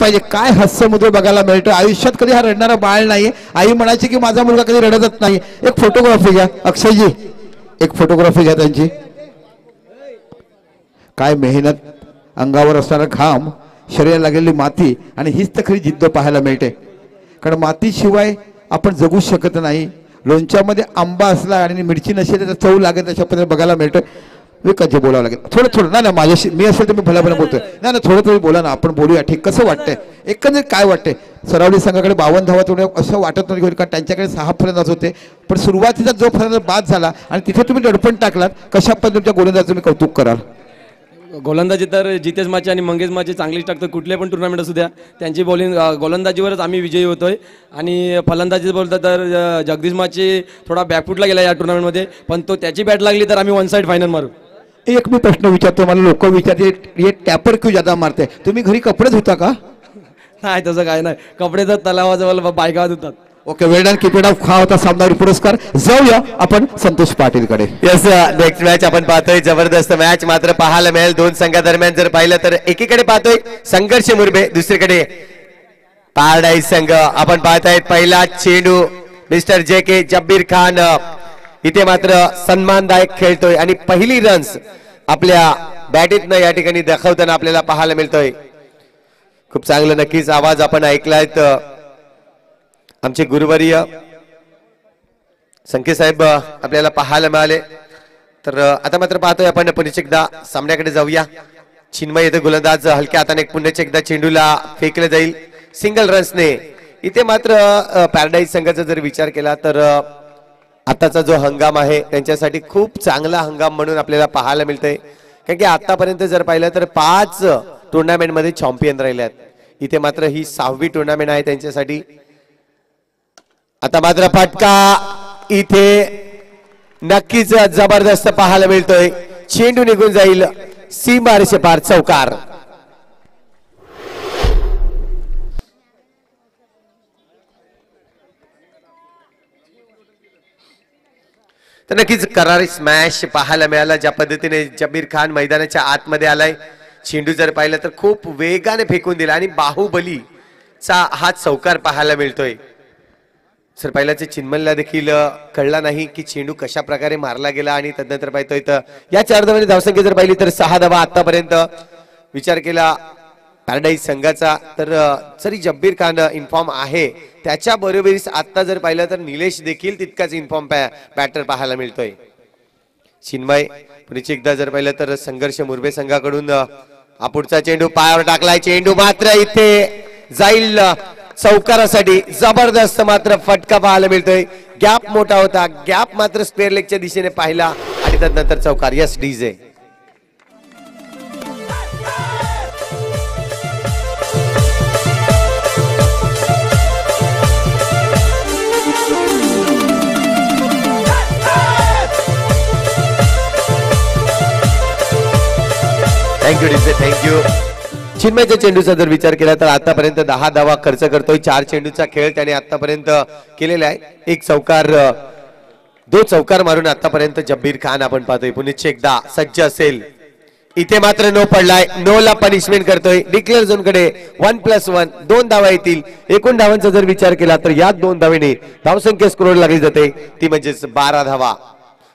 पाहिजे काय हास्यमुद्र बघायला मिळतं आयुष्यात कधी हा रडणारा बाळ नाही आई म्हणायची की माझा मुलगा कधी रडतच नाही एक फोटोग्राफी घ्या अक्षयजी एक फोटोग्राफी घ्या त्यांची काय मेहनत अंगावर असणारा घाम शरीराला लागलेली माती आणि हीच तर खरी जिद्द पाहायला मिळते कारण मातीशिवाय आपण जगू शकत नाही लोणच्यामध्ये आंबा असला आणि मिरची नसेल त्याचा चव लागेल त्याच्या पद्धतीने बघायला मिळतं विकतचे बोलावं लागेल थोडं थोडं नाही ना माझ्याशी मी असेल तर मी भल्या बोलतोय नाही ना थोडं थोडं बोला ना आपण बोलूया ठीक कसं वाटतंय एकंदरीत काय वाटतंय सरावडी संघाकडे 52 धावा थोडं असं वाटत नाही कारण त्यांच्याकडे 6 फलंदाज होते पण सुरुवातीचा जो फलंदाज बाद झाला आणि तिथे तुम्ही दडपण टाकलात कशा पद्धतीच्या गोलंदाजाचं तुम्ही कौतुक कराल गोलंदाजी तर जितेश माचे आणि मंगेश माचे चांगलीच टाकतो कुठले पण टुर्नामेंट असू द्या त्यांची बॉलिंग गोलंदाजीवरच आम्ही विजयी होतोय आणि फलंदाजी बोलतो तर जगदीश माचे थोडा बॅकफुटला गेला या टुर्नामेंटमध्ये पण तो त्याची बॅट लागली तर आम्ही 1 साइड फायनल मारू एक मी प्रश्न विचारतो मला लोक विचारते हे टॅपर क्यों ज्यादा मारते तुम्ही घरी कपडे धुता का नाही तसं काय नाही कपडे तर तलावाजवळ बायका धुतात okay well done keep it up हा होता सामनावीर पुरस्कार जाऊया आपण संतोष पाटील कडे यस नेक्स्ट मॅच आपण पाहतोय जबरदस्त मॅच मात्र पाहायला मिळेल दोन संघादरम्यान जर पाहिलं तर एकीकडे पाहतोय संघर्ष मुरबे दुसरीकडे पॅराडाईज संघ आपण पाहतायत पहिला चेंडू मिस्टर जे के जब्बीर खान इथे मात्र सन्मानदायक खेळतोय आणि पहिली रन्स आपल्या बॅटीतनं या ठिकाणी दाखवताना आपल्याला पाहायला मिळतोय खूप चांगलं नक्कीच आवाज आपण ऐकलाय आमचे गुरुवर्य संके साहेब आपल्याला पाहायला मिळाले तर आता मात्र पाहतोय आपण पुन्हा एकदा सामन्याकडे जाऊया चिन्मय येथे गोलंदाज हलक्या हाताने पुन्हा एकदा चेंडूला फेकले जाईल सिंगल रन्सने इथे मात्र पॅराडाईज संघाचा जर विचार केला तर आताचा जो हंगाम आहे त्यांच्यासाठी खूप चांगला हंगाम म्हणून आपल्याला पाहायला मिळतंय कारण की आतापर्यंत जर पाहिलं तर 5 टुर्नामेंट मध्ये चॅम्पियन राहिले आहेत इथे मात्र ही 6वी टुर्नामेंट आहे त्यांच्यासाठी आता मात्र फटका इथे नक्कीच जबरदस्त पाहायला मिळतोय चेंडू निघून जाईल सीमारेषे पार चौकार तर नक्कीच करारी स्मॅश पाहायला मिळाला ज्या पद्धतीने जब्बीर खान मैदानाच्या आतमध्ये आलाय चेंडू जर पाहिलं तर खूप वेगाने फेकून दिला आणि बाहुबलीचा हा चौकार पाहायला मिळतोय सर पहिल्याचे चिन्मयला देखील कळला नाही की चेंडू कशा प्रकारे मारला गेला आणि तदनंतर पाहतोय तर या 4 धावांनी धावसंख्या जर पाहिली तर 6 धावा आतापर्यंत विचार केला पॅराडाईज संघाचा तर जरी जब्बीर खान इन्फॉर्म आहे त्याच्या बरोबरीस आता जर पाहिलं तर निलेश देखील तितकाच इन्फॉर्म बॅटर पाहायला मिळतोय चिन्मय पुढे एकदा जर पाहिलं तर संघर्ष मुरबे संघाकडून हा पुढचा चेंडू पायावर टाकलाय चेंडू मात्र इथे जाईल चौकारासाठी जबरदस्त मात्र फटका पाहायला मिळतोय गॅप मोठा होता गॅप मात्र स्क्वेअर लेगच्या दिशेने पाहिला आणि त्यानंतर चौकार yes DJ thank you DJ thank you चिन्मयच्या चेंडूचा जर विचार केला तर आतापर्यंत 10 धावा खर्च करतोय 4 चेंडूचा खेळ त्याने आतापर्यंत केलेला आहे एक चौकार 2 चौकार मारून आतापर्यंत जब्बीर खान आपण पाहतोय पुन्हा एकदा सज्ज असेल इथे मात्र नो पडलाय नो ला पनिशमेंट करतोय डिक्लेअर झोन कडे 1+1 2 धावा येतील एकूण धावांचा जर विचार केला तर या 2 धावेने धावसंख्या स्कोर लागली जाते ती म्हणजेच 12 धावा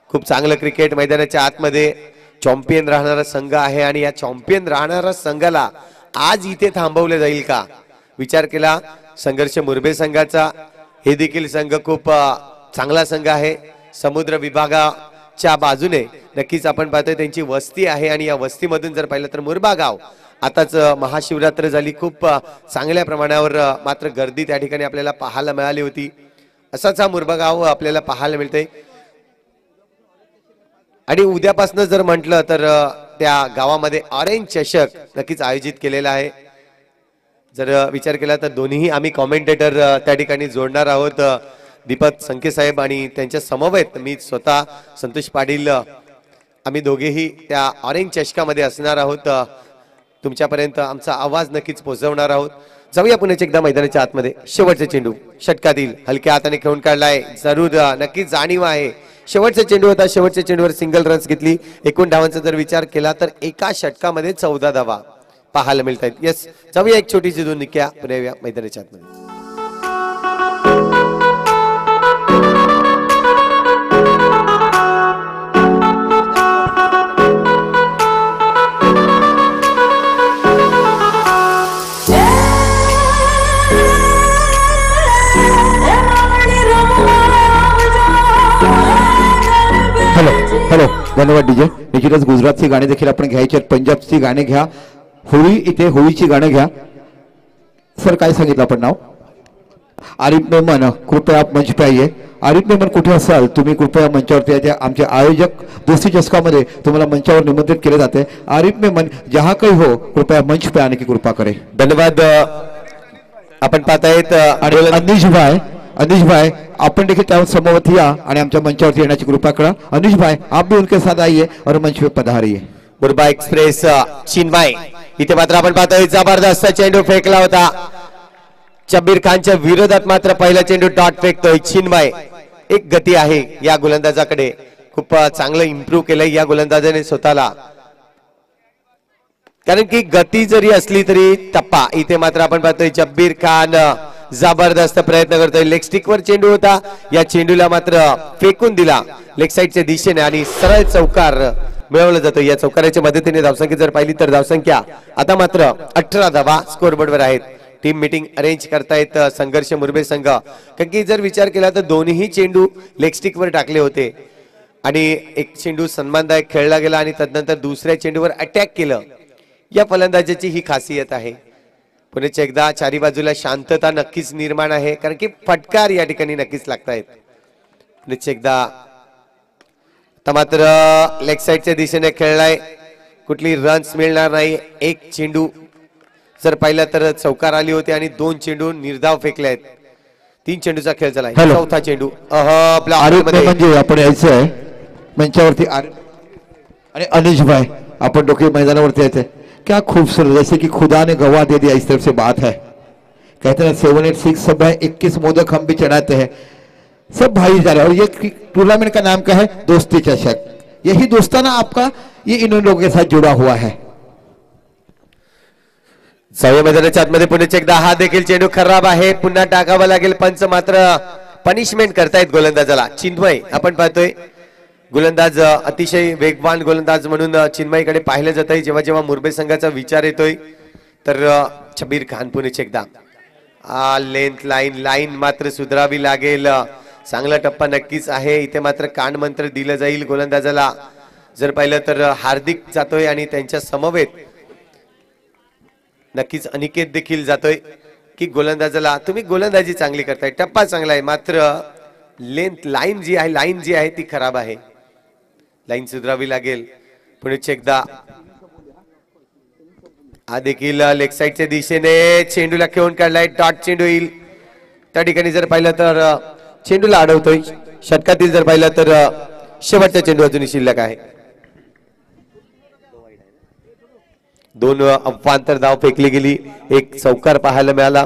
खूप चांगलं क्रिकेट मैदानाच्या आतमध्ये चॅम्पियन राहणारा संघ आहे आणि या चॅम्पियन राहणारा संघाला आज इथे थांबवले जाईल का विचार केला संघर्ष मुरबे संघाचा हे देखील संघ खूप चांगला संघ आहे समुद्र विभागाच्या बाजूने नक्कीच आपण पाहतोय त्यांची वस्ती आहे आणि या वस्तीमधून जर पाहिलं तर मुरबा गाव आताच महाशिवरात्र झाली खूप चांगल्या प्रमाणावर मात्र गर्दी त्या ठिकाणी आपल्याला पाहायला मिळाली होती असाच हा मुरबा गाव आपल्याला पाहायला मिळतंय आणि उद्यापासून जर म्हटलं तर त्या गावामध्ये ऑरेंज चषक नक्कीच आयोजित केलेला आहे जर विचार केला तर दोन्ही आम्ही कॉमेंटेटर त्या ठिकाणी जोडणार आहोत दीपक संके साहेब आणि त्यांच्या समवेत मी स्वतः संतोष पाटील आम्ही दोघेही त्या ऑरेंज चषकामध्ये असणार आहोत तुमच्यापर्यंत आमचा आवाज नक्कीच पोहोचवणार आहोत जाऊया पुन्हा एकदा मैदानाच्या आतमध्ये शेवटचा चेंडू षटकातील हलक्या हाताने खेळून काढलाय जरूर नक्कीच जाणीव आहे शेवटचा चेंडू होता शेवटच्या चेंडूवर सिंगल रन्स घेतली एकूण धावांचा जर विचार केला तर एका षटकामध्ये 14 धावा पाहायला मिळत आहेत. येस, जाऊया एक छोटीशी दोन निक्या पुन्हा मैदानाच्या आतमध्ये. हॅलो हॅलो, धन्यवाद डीजे. निश्चितच गुजरातची गाणी देखील आपण घ्यायची आहेत, पंजाबची गाणी घ्या, होळी इथे होळीची गाणं घ्या. सर काय सांगितलं आपण नाव? आरिफ मेमन, कृपया आप मंच पे आइए. आरिफ मेमन कुठे असाल तुम्ही कृपया मंचावरती यायचे. आमचे आयोजक दोस्ती चस्कामध्ये तुम्हाला मंचावर निमंत्रित केले जाते. आरिफ मेमन जहाँ काही हो कृपया मंच पे आने की कृपा करें. धन्यवाद. आपण पाहतायत आणि अनिश भाई अपन देखिए त्या समोवत या आणि आमच्या मंचावरती येण्याची कृपा करा. अनिश भाई आप भी उनके साथ आइए और मंच पे पधारिए. मुरबा एक्सप्रेस चिन्मय इथे मात्र आपण पाहतोय जबरदस्त चेंडू फेकला होता. शब्बीर खानच्या विरोधात मात्र पहिला चेंडू डॉट फेकतोय चिन्मय. एक गती आहे या गोलंदाजाकडे, खूप चांगलं इम्प्रूव्ह केलंय या गोलंदाजाने स्वतःला. कारण की गती जरी असली तरी टप्पा इथे मात्र आपण पाहतोय शब्बीर खान जबरदस्त प्रयत्न करतोय. लेग स्टिक वर चेंडू होता, या चेंडूला मात्र फेकून दिला लेग साईडच्या दिशेने आणि सरळ चौकार मिळवला जातो. या चौकाराच्या मदतीने धावसंख्या जर पाहिली तर धावसंख्या आता मात्र 18 धावा स्कोरबोर्डवर आहेत. टीम मीटिंग अरेंज करतायत संघर्ष मुरबे संघ. कारण की जर विचार केला तर दोन्ही चेंडू लेग स्टिक वर टाकले होते आणि एक चेंडू सन्मानदायक खेळला गेला आणि तदनंतर दुसऱ्या चेंडूवर अटॅक केलं. या फलंदाजाची ही खासियत आहे. पुन्हा एकदा चारी बाजूला शांतता नक्कीच निर्माण आहे, कारण की फटकार या ठिकाणी नक्कीच लागतायत. पुन्हा एकदा आता मात्र लेग साईडच्या दिशेने खेळलाय, कुठली रन्स मिळणार नाही. एक चेंडू जर पाहिला तर चौकार आली होती आणि 2 चेंडू निर्धाव फेकले आहेत. 3 चेंडूचा खेळ झालाय. चौथा चेंडू म्हणजे आपण यायचं आहे मंचावरती. आणि अनिश भाई आपण डोके मैदानावरती यायचे. क्या खूबसूरत, जैसे कि खुदा ने गवाह दे दिया इस तरफ से बात है. कहते हैं 786 सब है, 21 मोदक हम भी चढ़ाते हैं, सब भाई जा रहे हैं. और ये टूर्नामेंट का नाम क्या है? दोस्ती चषक. यही दोस्ताना आपका ये इन लोगों के साथ जुड़ा हुआ है. सवय मैदानाच्या आतमध्ये पुन्हा एकदा हा देखील चेंडू खराब आहे. पुन्हा टाकावा लागेल. पंच मात्र पनिशमेंट करतायत गोलंदाजाला. चिन्मय आपण पाहतोय गोलंदाज अतिशय वेगवान गोलंदाज म्हणून चिन्मयकडे पाहिलं जात आहे. जेव्हा जेव्हा मुरबे संघाचा विचार येतोय तर शब्बीर खान पुन्हा एकदा लेंथ लाईन मात्र सुधारावी लागेल. चांगला टप्पा नक्कीच आहे. इथे मात्र कान मंत्र दिलं जाईल गोलंदाजाला. जर पाहिलं तर हार्दिक जातोय आणि त्यांच्या समवेत नक्कीच अनिकेत देखील जातोय की गोलंदाजाला तुम्ही गोलंदाजी चांगली करताय, टप्पा चांगला आहे, मात्र लेंथ लाईन जी आहे ती खराब आहे. लाईन सुधारावी लागेल. पुढे एकदा हा देखील लेग साईडच्या दिशेने चेंडूला खेळून काढलाय. डॉट चेंडू येईल त्या ठिकाणी. जर पाहिलं तर चेंडूला अडवतोय. षटकातील जर पाहिलं तर शेवटचा चेंडू अजूनही शिल्लक आहे. 2 अफवांतर धाव फेकली गेली. एक चौकार पाहायला मिळाला.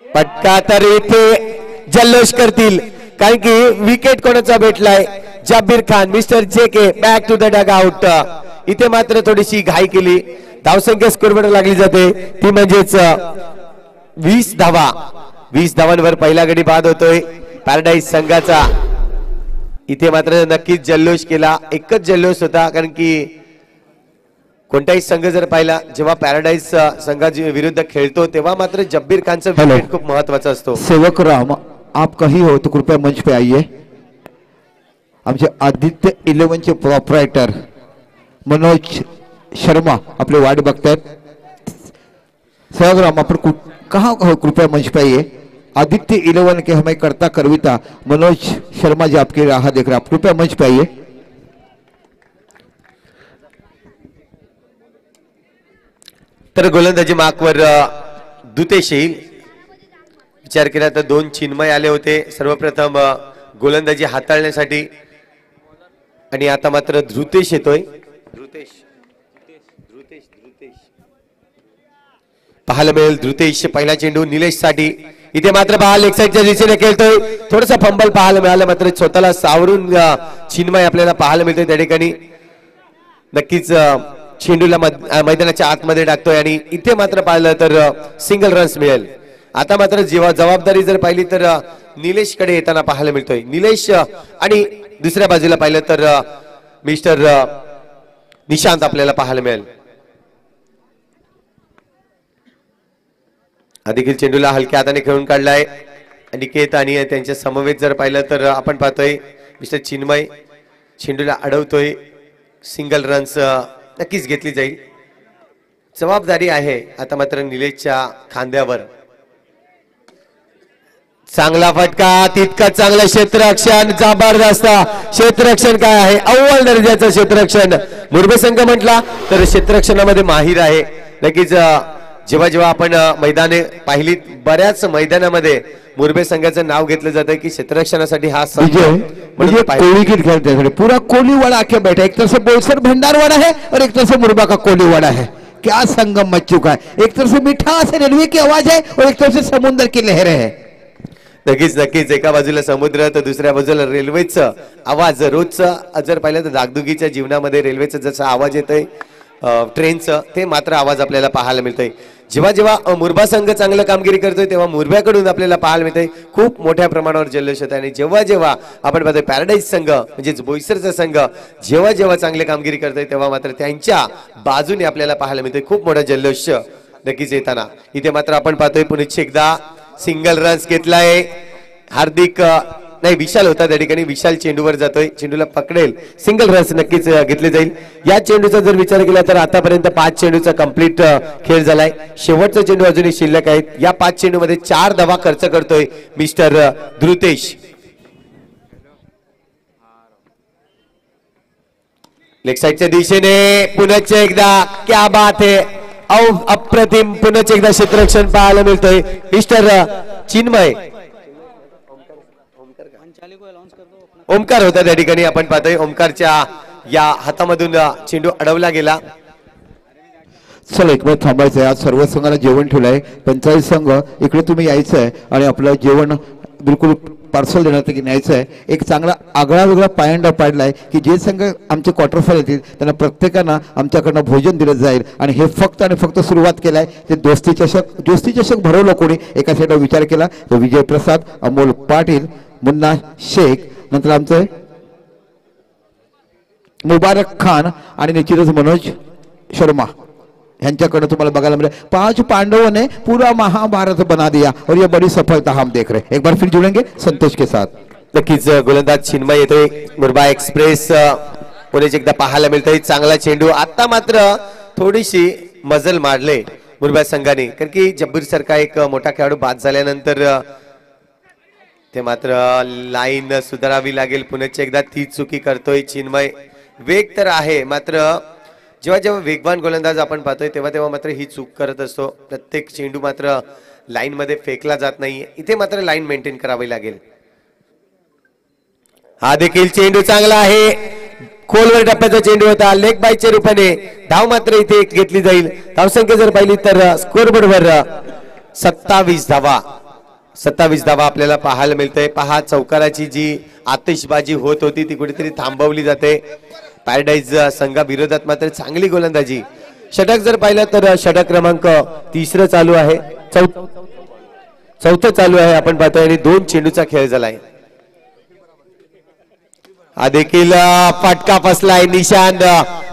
पटका तर इथे जल्लोष करतील, कारण की विकेट कोणाचा भेटलाय? Shabbir Khan, mister JK back to the dugout. इथे मात्र थोडीशी घाई केली. धावसंख्या स्कोरवर लागली जाते ती म्हणजेच 20 धावा. 20 धावांवर पहिला गडी बाद होतोय पॅराडाईज संघाचा. इथे मात्र नक्कीच जल्लोष केला. एकच जल्लोष होता, कारण की कोणताही संघ जर पाहिला जेव्हा पॅराडाईज संघा विरुद्ध खेळतो तेव्हा मात्र शब्बीर खानचा विकेट खूप महत्वाचा असतो. सेवक राम आप कहीं हो तो कृपया मंच पे आइए. आमचे आदित्य 11 चे प्रोपरायटर मनोज शर्मा आपले वाट बघतायत. सेवक राम आपण कहाँ हो कृपया मंच पे आइए. आदित्य 11 के हमें कर्ता करविता मनोज शर्मा जी आपकी राह देख रहे हैं, आप कृपया मंच पे आइए. तर गोलंदाजी मार्कवर दुतेश येईल. विचार केला तर 2 चिन्मय आले होते सर्वप्रथम गोलंदाजी हाताळण्यासाठी आणि आता मात्र धृतेश येतोय. धृतेश पाहायला मिळेल. धृतेश पहिला चेंडू निलेश साठी इथे मात्र पहा लेग साईडच्या दिशेने खेळतोय, थोडंसं फंबल पाहायला मिळालं, मात्र स्वतःला सावरून चिन्मय आपल्याला पाहायला मिळतोय त्या ठिकाणी. नक्कीच चेंडूला मैदानाच्या आतमध्ये टाकतोय आणि इथे मात्र पाहिलं तर सिंगल रन्स मिळेल. आता मात्र जबाबदारी जर पाहिली तर निलेश कडे येताना पाहायला मिळतोय. निलेश आणि दुसऱ्या बाजूला पाहिलं तर मिस्टर निशांत आपल्याला पाहायला मिळेल. देखील चेंडूला हलक्या हाताने खेळून काढलाय अनिकेत आणि त्यांच्या समवेत जर पाहिलं तर आपण पाहतोय मिस्टर चिन्मय चेंडूला अडवतोय. सिंगल रन्स नक्कीच घेतली जाईल. जबाबदारी आहे आता मात्र निलेशच्या खांद्यावर. चांगला फटका, तितका चांगलं क्षेत्ररक्षण, जबरदस्त क्षेत्ररक्षण काय आहे, अव्वल दर्जाचं क्षेत्ररक्षण. मुरबे संघ म्हटला तर क्षेत्ररक्षणामध्ये माहीर आहे. नक्कीच जेव्हा जेव्हा आपण मैदाने पाहिली बऱ्याच मैदानामध्ये मुरबे संघाचं नाव घेतलं जातं की क्षेत्ररक्षणासाठी हा मुझे कोहली की खेलते पूरा कोहली वाला आके बैठा, एक तरफ से बोईसर भंडारवाड़ा है और एक तरफ से मुरबा का कोहलीवाड़ा है. क्या संगम मच चुका है, एक तरफ से मिठास रेलवे की आवाज है और एक तरफ से समुद्र की लहरें है. नक्कीच नक्कीच एका बाजूला समुद्र तर दुसऱ्या बाजूला रेल्वेचा आवाज. रोजचं जर पाहिलं तर दागदुगीच्या जीवनामध्ये रेल्वेचा जसा आवाज येतोय ट्रेनचं ते मात्र आवाज आपल्याला पाहायला मिळतोय. जेव्हा जेव्हा मुरबा संघ चांगलं कामगिरी करतोय तेव्हा मुरब्याकडून आपल्याला पाहायला मिळतंय खूप मोठ्या प्रमाणावर जल्लोष होत आहे. आणि जेव्हा जेव्हा आपण पाहतोय पॅराडाईज संघ म्हणजेच बोईसरचा संघ जेव्हा जेव्हा चांगली कामगिरी करतोय तेव्हा मात्र त्यांच्या बाजूने आपल्याला पाहायला मिळतोय खूप मोठा जल्लोष नक्कीच येताना. इथे मात्र आपण पाहतोय पुन्हा एकदा सिंगल रन्स घेतलाय. हार्दिक नाही विशाल होता त्या ठिकाणी, विशाल चेंडूवर जातोय, चेंडूला पकडेल, सिंगल रन्स नक्कीच घेतले जाईल. या चेंडूचा जर विचार केला तर आतापर्यंत 5 चेंडूचा कंप्लीट खेळ झालाय. शेवटचा चेंडू अजूनही शिल्लक आहेत. या 5 चेंडूमध्ये 4 धावा खर्च करतोय मिस्टर ध्रुतेश. लेग साईडच्या दिशेने पुन्हा एकदा क्या बात है, अप्रतिम पुन्हा एकदा क्षेत्ररक्षण पाहायला मिळतोय. मिस्टर चिन्मय ओमकार होता त्या ठिकाणी आपण पाहतोय. ओमकारच्या या हातामधून चेंडू अडवला गेला. चला एक वेळ थांबायचंय. आज सर्व संघाला जेवण ठेवलंय. पंचायत संघ इकडे तुम्ही यायचं आहे आणि आपलं जेवण बिलकुल पार्सल देण्यात न्यायचं आहे. एक चांगला आगळा वेगळा पायंडा पाडलाय की जे संघ आमचे क्वार्टर फायनल येतील त्यांना प्रत्येकांना आमच्याकडनं भोजन दिलं जाईल. आणि हे फक्त आणि फक्त सुरुवात केलाय. ते दोस्ती चषक भरवलं कोणी एका साईडला विचार केला तो विजय प्रसाद, अमोल पाटील, मुन्ना शेख, नंतर आमचे मुबारक खान आणि निश्चितच मनोज शर्मा यांच्याकडे तुम्हाला बघायला मिळेल. 5 पांडवों ने पूरा महाभारत बना दिया और ये बड़ी सफलता हम देख रहे हैं. एक बार फिर जुड़ेंगे संतोष के साथ. नक्कीच गोलंदाज चिन्मय येतोय. मुरबा एक्सप्रेस पुन्हा एकदा पाहायला मिळतोय. चांगला चेंडू. आता मात्र थोडीशी मजल मारले मुरबा संघाने कारण की जब्बीर सारखा एक मोठा खेळाडू बाद झाल्यानंतर ते मात्र लाईन सुधारावी लागेल. पुन्हा एकदा ती चुकी करतोय चिन्मय. वेग तर आहे मात्र जेव्हा जेव्हा वेगवान गोलंदाज आपण पाहतोय तेव्हा तेव्हा मात्र ही चूक करत असतो. प्रत्येक चेंडू मात्र लाईन मध्ये फेकला जात नाहीये. इथे मात्र लाईन मेंटेन करावी लागेल. हा देखील चेंडू चांगला आहे. खोलवर टप्प्याचा चेंडू होता. लेग बायच्या रूपाने धाव मात्र इथे घेतली जाईल. धावसंख्या जर पाहिली तर स्कोरबोर्डवर 27 धावा. 27 धावा आपल्याला पाहायला मिळतंय. पहा चौकाराची जी आतिषबाजी होत होती ती कुठेतरी थांबवली जाते. पॅराडाईज संघाविरोधात मात्र चांगली गोलंदाजी. षटक जर पाहिलं तर षटक क्रमांक 3 चालू आहे, चौथं चालू आहे आपण पाहतोय आणि 2 चेंडूचा खेळ झालाय. हा देखील फटका फसलाय. निशांत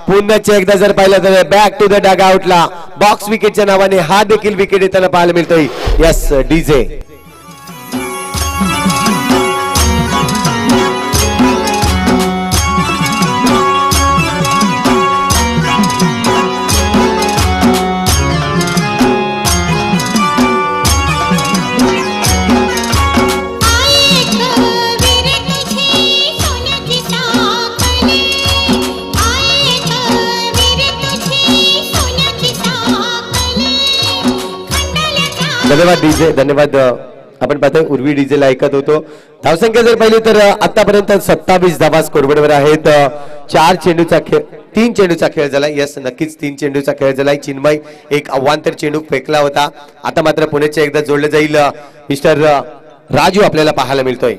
पुन्हा एकदा जर पाहिलं तर बॅक टू द डग आउटला बॉक्स विकेटच्या नावाने हा देखील विकेट येताना पाहायला मिळतोय. यस डीजे धन्यवाद डीजे. धन्यवाद. आपण पाहतोय उर्वी डीजेला ऐकत होतो. धावसंख्या जर पाहिली तर आतापर्यंत 27 धावा स्कोरबोर्डवर आहेत. 4 चेंडूचा खेळ 3 चेंडूचा खेळ झालाय. यस, नक्कीच 3 चेंडूचा खेळ झालाय. चिन्मय एक अवांतर चेंडू फेकला होता. आता मात्र पुण्याच्या एकदा जोडलं जाईल. मिस्टर राजू आपल्याला पाहायला मिळतोय.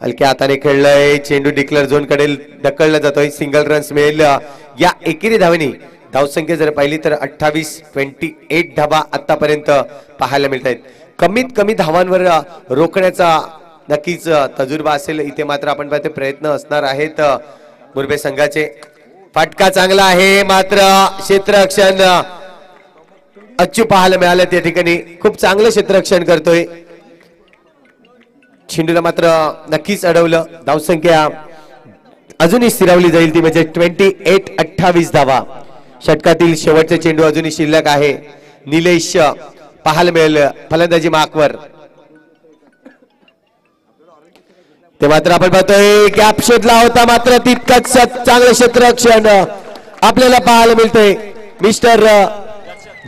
हलक्या हाताने खेळलंय. चेंडू डिक्लेअर झोन कडे ढकलला जातोय. सिंगल रन्स मिळेल. या एकेरी धावेने धावसंख्या जर पाहिली तर 28 धावा आतापर्यंत पाहायला मिळत आहेत. कमीत कमी धावांवर रोखण्याचा नक्कीच तजुर्बा असेल. इथे मात्र आपण पाहतो प्रयत्न असणार आहेत मुरबे संघाचे. फटका चांगला आहे मात्र क्षेत्ररक्षण अच्चू पाहायला मिळालं. त्या ठिकाणी खूप चांगलं क्षेत्ररक्षण करतोय. चेंडूला मात्र नक्कीच अडवलं. धावसंख्या अजूनही स्थिरावली जाईल ती म्हणजे 28 धावा. षटकातील शेवटचे चेंडू अजूनही शिल्लक आहे. निलेश पाहायला मिळेल फलंदाजी मार्कवर. ते मात्र आपण पाहतोय गॅप शोधला होता मात्र तितकंच चांगलं क्षेत्ररक्षण आपल्याला पाहायला मिळतंय. मिस्टर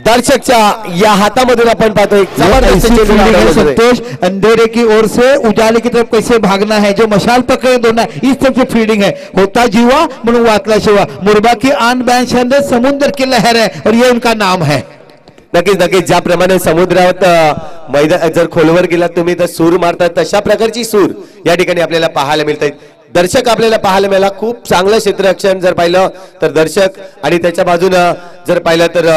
दर्शकच्या या हातामधून आपण पाहतोय जबरदस्त संतोष. अंधेरे की ओर से उजाले की तरफ कैसे भागना है, जो मशाल पकड़े दोना, इस तरफ से फील्डिंग है. होता जीवा म्हणून वातला शिवा. मुरबा की आन बॅन छंद समुद्र की लहर है और ये उनका नाम है. नक्कीच ज्याप्रमाणे समुद्रात मैदान जर खोलवर गेलात तुम्ही तर सूर मारतात तशा प्रकारची सूर या ठिकाणी आपल्याला पाहायला मिळतात. दर्शक आपल्याला पाहायला मिळाला. खूप चांगलं क्षेत्ररक्षण जर पाहिलं तर दर्शक आणि त्याच्या बाजूनं जर पाहिलं तर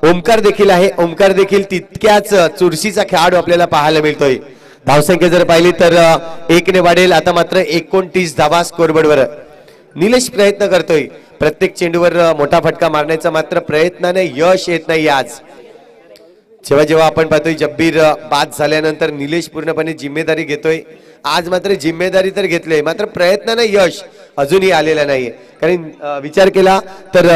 ओमकार देखील आहे. ओमकार देखील तितक्याच चुरशीचा खेळाडू आपल्याला पाहायला मिळतोय. धावसंख्या जर पाहिली तर 1 ने वाढेल. आता मात्र 29 धावा स्कोरबोर्डवर. निलेश प्रयत्न करतोय प्रत्येक चेंडूवर मोठा फटका मारण्याचा मात्र प्रयत्नाने यश येत नाही. आज जेव्हा आपण पाहतोय जब्बीर बाद झाल्यानंतर निलेश पूर्णपणे जिम्मेदारी घेतोय. आज मात्र जिम्मेदारी तर घेतली मात्र प्रयत्नाने यश अजूनही आलेलं नाहीये. कारण विचार केला तर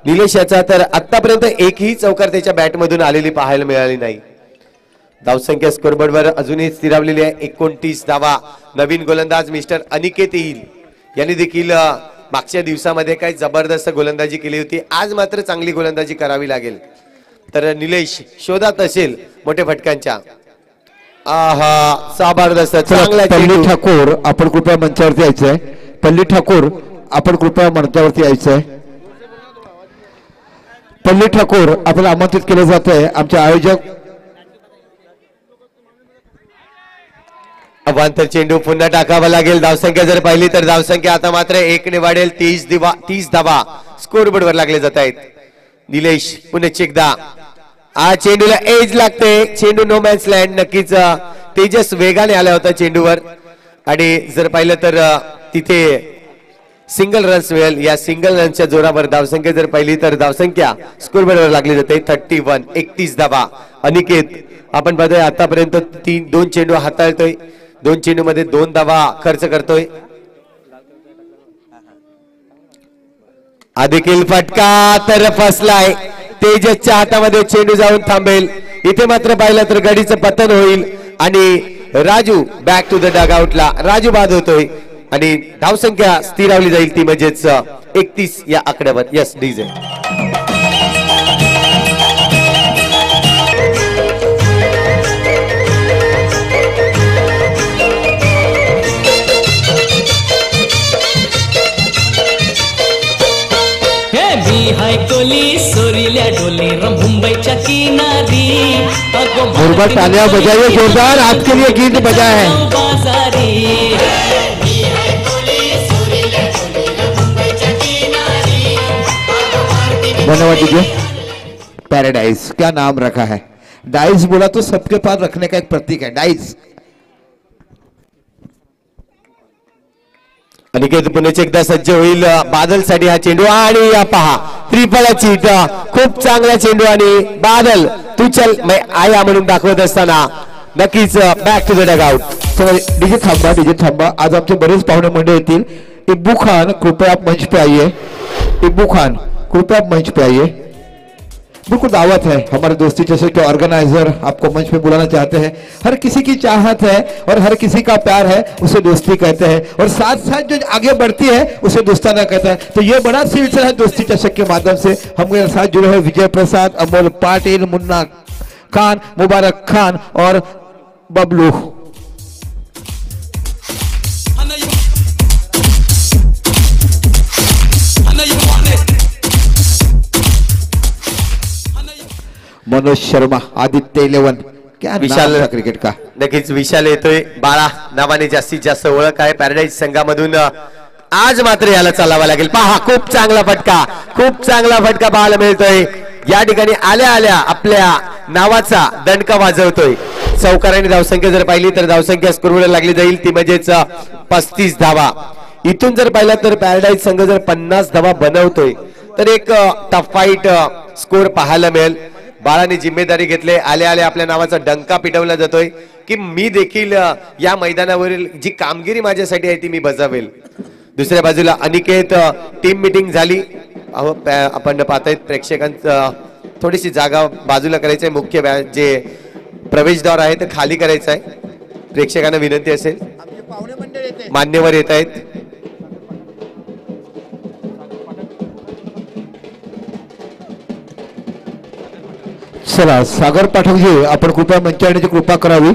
निलेश याचा तर आतापर्यंत एकही चौकार त्याच्या बॅटमधून आलेली पाहायला मिळाली नाही. धावसंख्या स्कोरबोर्डवर अजूनही स्थिरावलेली आहे. 29 धावा. नवीन गोलंदाज मिस्टर अनिकेत येईल यांनी देखील मागच्या दिवसामध्ये काही जबरदस्त गोलंदाजी केली होती. आज मात्र चांगली गोलंदाजी करावी लागेल. तर निलेश शोधात असेल मोठ्या फटक्यांच्या. जबरदस्त चांगला. पल्ली ठाकूर आपण कृपया मंचावरती यायचंय. पल्ली ठाकूर आपण कृपया मंचावरती यायचंय. पल्ली ठाकूर आपल्याला आमंत्रित केलं जात आहे. आमचे आयोजक. अवांतर चेंडू पुन्हा टाकावा लागेल. धावसंख्या जर पाहिली तर धावसंख्या आता मात्र 1 ने वाढेल. 30 धावा स्कोरबोर्डवर लागले जात आहेत. निलेश पुन्हा एकदा चेंडूला एज लागते. चेंडू नो मॅन्स लँड. नक्कीच तेजस वेगाने आला होता चेंडूवर आणि जर पाहिलं तर तिथे सिंगल रन्स मिळेल. या सिंगल रनच्या जोरावर धावसंख्या जर पाहिली तर धावसंख्या स्कोरबोर्डवर लागली जाते 31 धावा. अनिकेत आपण पाहतोय आतापर्यंत 2 चेंडू हाताळतोय. 2 चेंडू मध्ये 2 धावा खर्च करतोय. देखील फटका तर फसलाय. तेजसच्या हातामध्ये चेंडू जाऊन थांबेल. इथे मात्र पाहिलं तर गाडीचं पतन होईल आणि राजू बॅक टू द डगआउटला. राजू बाद होतोय आणि धावसंख्या स्थिरावली जाईल ती म्हणजेच 31 या आकड्यावर. Yes DJ. हाय कोली सोरील्या डोली मुंबईच्या किनारी. मुरबा तालियां बजाइए जोरदार. आपके लिए गीत बजा है. धन्यवाद दीजिए. पैराडाइज क्या नाम रखा है. डाइस बोला तो सबके पास रखने का एक प्रतीक है. डाइस. अनिकेत पुन्हा एकदा सज्ज होईल बादल साठी हा चेंडू आणि या पहा त्रिफळाची हिट. खूप चांगला चेंडू आणि बादल तू चल मैं आया म्हणून दाखवत असताना नक्कीच back to the dugout. DJ थांबा. आज आमचे बरेच पाहुणे मंडळी येतील. इब्बू खान कृपया आप मंच पे आइए. इब्बू खान कृपया आप मंच पे आइए. बिल्कुल दावत है हमारे दोस्ती जैसे कि ऑर्गेनाइजर आपको मंच पे बुलाना चाहते हैं. हर किसी की चाहत है और हर किसी का प्यार है, उसे दोस्ती कहते हैं. और साथ साथ जो आगे बढ़ती है उसे दोस्ताना कहता है. तो ये बड़ा सिलसिला है दोस्ती चषक के माध्यम से. हमारे साथ जुड़े हैं विजय प्रसाद, अमोल पाटिल, मुन्ना खान, मुबारक खान और बबलू. मनोज शर्मा आदित्य 11 क्या विशाल नाम था क्रिकेट का. नक्कीच विशाल येतोय. बाळा नावाने जास्तीत जास्त ओळख आहे पॅराडाईज संघामधून. आज मात्र याला चालावा लागेल. पहा खूप चांगला फटका पाहायला मिळतोय. या ठिकाणी आल्या आल्या आपल्या नावाचा दणका वाजवतोय. चौकाराने धावसंख्या जर पाहिली तर धावसंख्या स्कोरवर लागली जाईल ती म्हणजेच 35 धावा. इथून जर पाहिला तर पॅराडाईज संघ जर 50 धावा बनवतोय तर एक टफ फाईट स्कोर पाहायला मिळेल. बाळाने जिम्मेदारी घेतली. आल्या आल्या आपल्या नावाचा डंका पिटवला जातोय की मी देखील या मैदानावरील जी कामगिरी माझ्यासाठी आहे ती मी बजावेल. दुसऱ्या बाजूला अनिकेत टीम मीटिंग झाली. आपण पाहतायत प्रेक्षकांचं थोडीशी जागा बाजूला करायचं आहे. मुख्य जे प्रवेशद्वार आहे ते खाली करायचं आहे. प्रेक्षकांना विनंती असेल. मान्यवर येत आहेत. चला सागर पाठकजी आपण कृपया मंच आणण्याची कृपा करावी.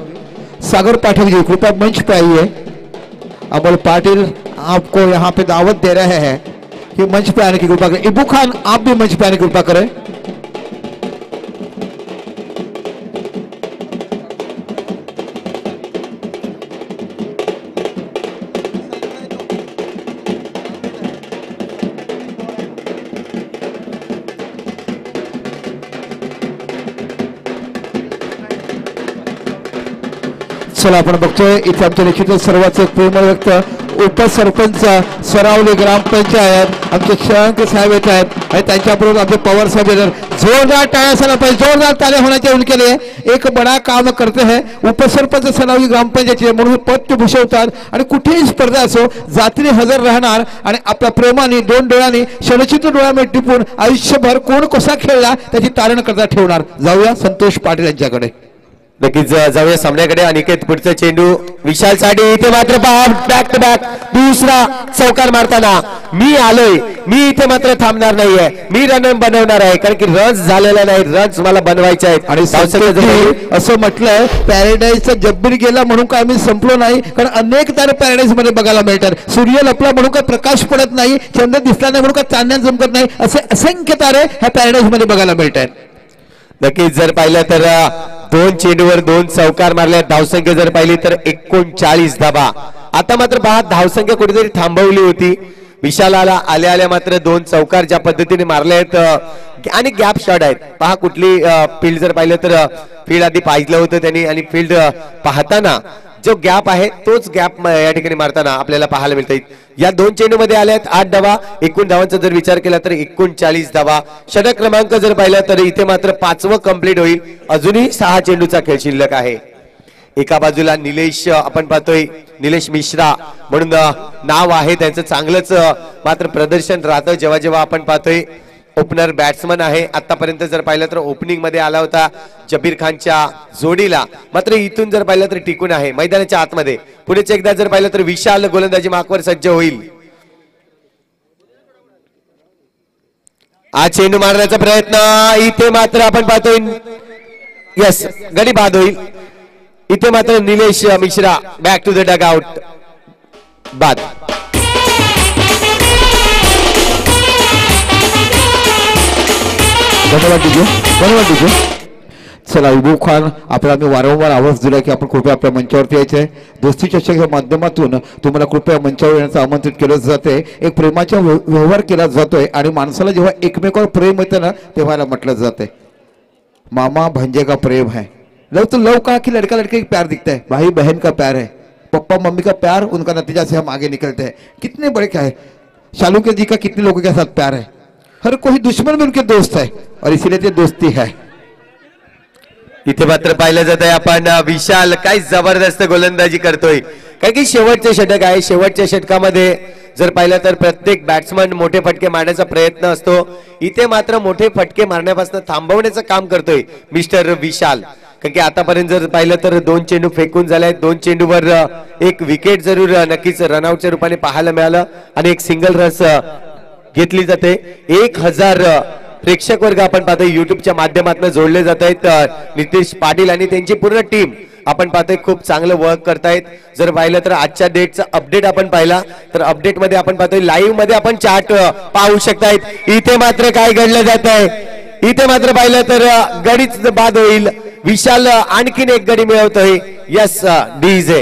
सागर पाठकजी कृपया मंच पे आइए. अमोल पाटिल आपको यहाँ पे दावत दे रहे हैं कि मंच पे आने की कृपा करें. इबू खान आप भी मंच पे आने की कृपा करें. चला आपण बघतोय इथे आमच्या निश्चितच सर्वांचं प्रेम व्यक्त उपसरपंच सरावली ग्रामपंचायत आमचे शंक साहेब येत आहेत आणि त्यांच्याबरोबर आमचे पवार साहेब येतात. जोरदार टाळ्या झाला पाहिजे. जोरदार तालियां होना चाहिए उनके लिए. एक बड़ा काम करते हैं उपसरपंच सरावली ग्रामपंचायतीचे म्हणून पद भूषवतात आणि कुठेही स्पर्धा असो जातीने हजर राहणार आणि आपल्या प्रेमाने 2 डोळ्यांनी क्षणचित्र डोळ्यामध्ये टिपून आयुष्यभर कोण कसा खेळला त्याची तारण करता ठेवणार. जाऊया संतोष पाटील यांच्याकडे. नक्कीच जाऊया सामन्याकडे. अनिकेत पुढचा चेंडू विशाल साठी. इथे मात्र बॅक टू बॅक दुसरा चौकार मारताना मी आलोय. मी इथे मात्र थांबणार नाहीये. मी रन बनवणार आहे कारण की रन्स झालेला नाही. रन्स मला बनवायचे आहेत. आणि असं म्हटलंय पॅराडाईजचा जब्बीर गेला म्हणून काय आम्ही संपलो नाही. कारण अनेक तारे पॅराडाईज मध्ये बघायला मिळतात. सूर्य लपला म्हणून काय प्रकाश पडत नाही. चंद्र दिसला नाही म्हणून काय चांदण्या चमकत नाही. असे असंख्य तारे ह्या पॅराडाईज मध्ये बघायला मिळतात. नक्कीच जर पाहिलं तर 2 चेंडूवर 2 चौकार मारल्या. धावसंख्या जर पाहिली तर 39 धावा. आता मात्र पहा धावसंख्या कुठेतरी थांबवली होती. विशालाला आल्या आल्या मात्र 2 चौकार ज्या पद्धतीने मारले आहेत आणि गॅप शॉट आहेत. पहा कुठली फील्ड जर पाहिलं तर फील्ड आधी पाहिलं होतं त्यांनी आणि फील्ड पाहताना जो गॅप आहे तोच गॅप या ठिकाणी मारताना आपल्याला पाहायला मिळत. या 2 चेंडू मध्ये आल्या आहेत 8 धावा. एकूण धावांचा जर विचार केला तर 39 धावा. षटक क्रमांक जर पाहिला तर इथे मात्र 5वं कंप्लीट होईल. अजूनही 6 चेंडूचा खेळ शिल्लक आहे. एका बाजूला निलेश आपण पाहतोय निलेश मिश्रा म्हणून नाव आहे त्यांचं. चांगलंच मात्र प्रदर्शन राहतं जेव्हा जेव्हा आपण पाहतोय. ओपनर बॅट्समन आहे. आतापर्यंत जर पाहिलं तर ओपनिंग मध्ये आला होता जबीर खानच्या जोडीला. मात्र इथून जर पाहिलं तर टिकून आहे मैदानाच्या आतमध्ये. पुढेच एकदा जर पाहिलं तर विशाल गोलंदाजी मार्कवर सज्ज होईल. आज चेंडू मारण्याचा प्रयत्न. इथे मात्र आपण पाहतोय यस गडी बाद होईल. इथे मात्र Nilesh Mishra back to the dugout बाद. धन्यवाद दीजिए. चला इबू खान आपल्याला आम्ही वारंवार आवाज दिला की आपण कृपया आपल्या मंचावरती यायचे. दोस्ती चषकच्या माध्यमातून तुम्हाला कृपया मंचावर येण्याचं आमंत्रित केलं जाते. एक प्रेमाचा व्यवहार केला जातोय आणि माणसाला जेव्हा एकमेकावर प्रेम येतं ना तेव्हा म्हटलं जाते मामा भांजे का प्रेम है. लव तो लव कहा कि लड़का लड़के का प्यार दिखता है. भाई बहन का प्यार है. पप्पा मम्मी का प्यार उनका नतीजा से हम आगे निकलते हैं. कितने बड़े क्या है शालू जी का कितने लोगों के साथ प्यार है. हर कोई दुश्मन भी उनके दोस्त है और इसीलिए ते दोस्ती है. इथे मात्र पाहिलं जात आहे आपण विशाल काय जबरदस्त गोलंदाजी करतोय. कारण की शेवटचे षटक आहे. शेवटच्या षटकामध्ये जर पाहिलं तर प्रत्येक बॅट्समन मोठे फटके मारण्याचा प्रयत्न असतो. इथे मात्र मोठे फटके मारण्यापासून थांबवण्याचं काम करतोय मिस्टर विशाल. कारण की आतापर्यंत जर पाहिलं तर 2 चेंडू फेकून झाले. 2 चेंडूवर एक विकेट जरूर नक्कीच रनआउटच्या रूपाने पाहायला मिळालं आणि एक सिंगल रस घेतली जाते. 1000 प्रेक्षक वर्ग आपण पाहतोय युट्यूबच्या माध्यमातून जोडले जात आहेत. नितेश पाटील आणि त्यांची पूर्ण टीम आपण पाहतोय खूप चांगलं वर्क करतायत. जर पाहिलं तर आजच्या डेटचा अपडेट आपण पाहिला तर अपडेट मध्ये आपण पाहतोय लाईव्ह मध्ये आपण चार्ट पाहू शकतायत. इथे मात्र काय घडलं जात आहे इथे मात्र पाहिलं तर गडीच बाद होईल. विशाल आणखीन एक गडी मिळवतोय. यस डीजे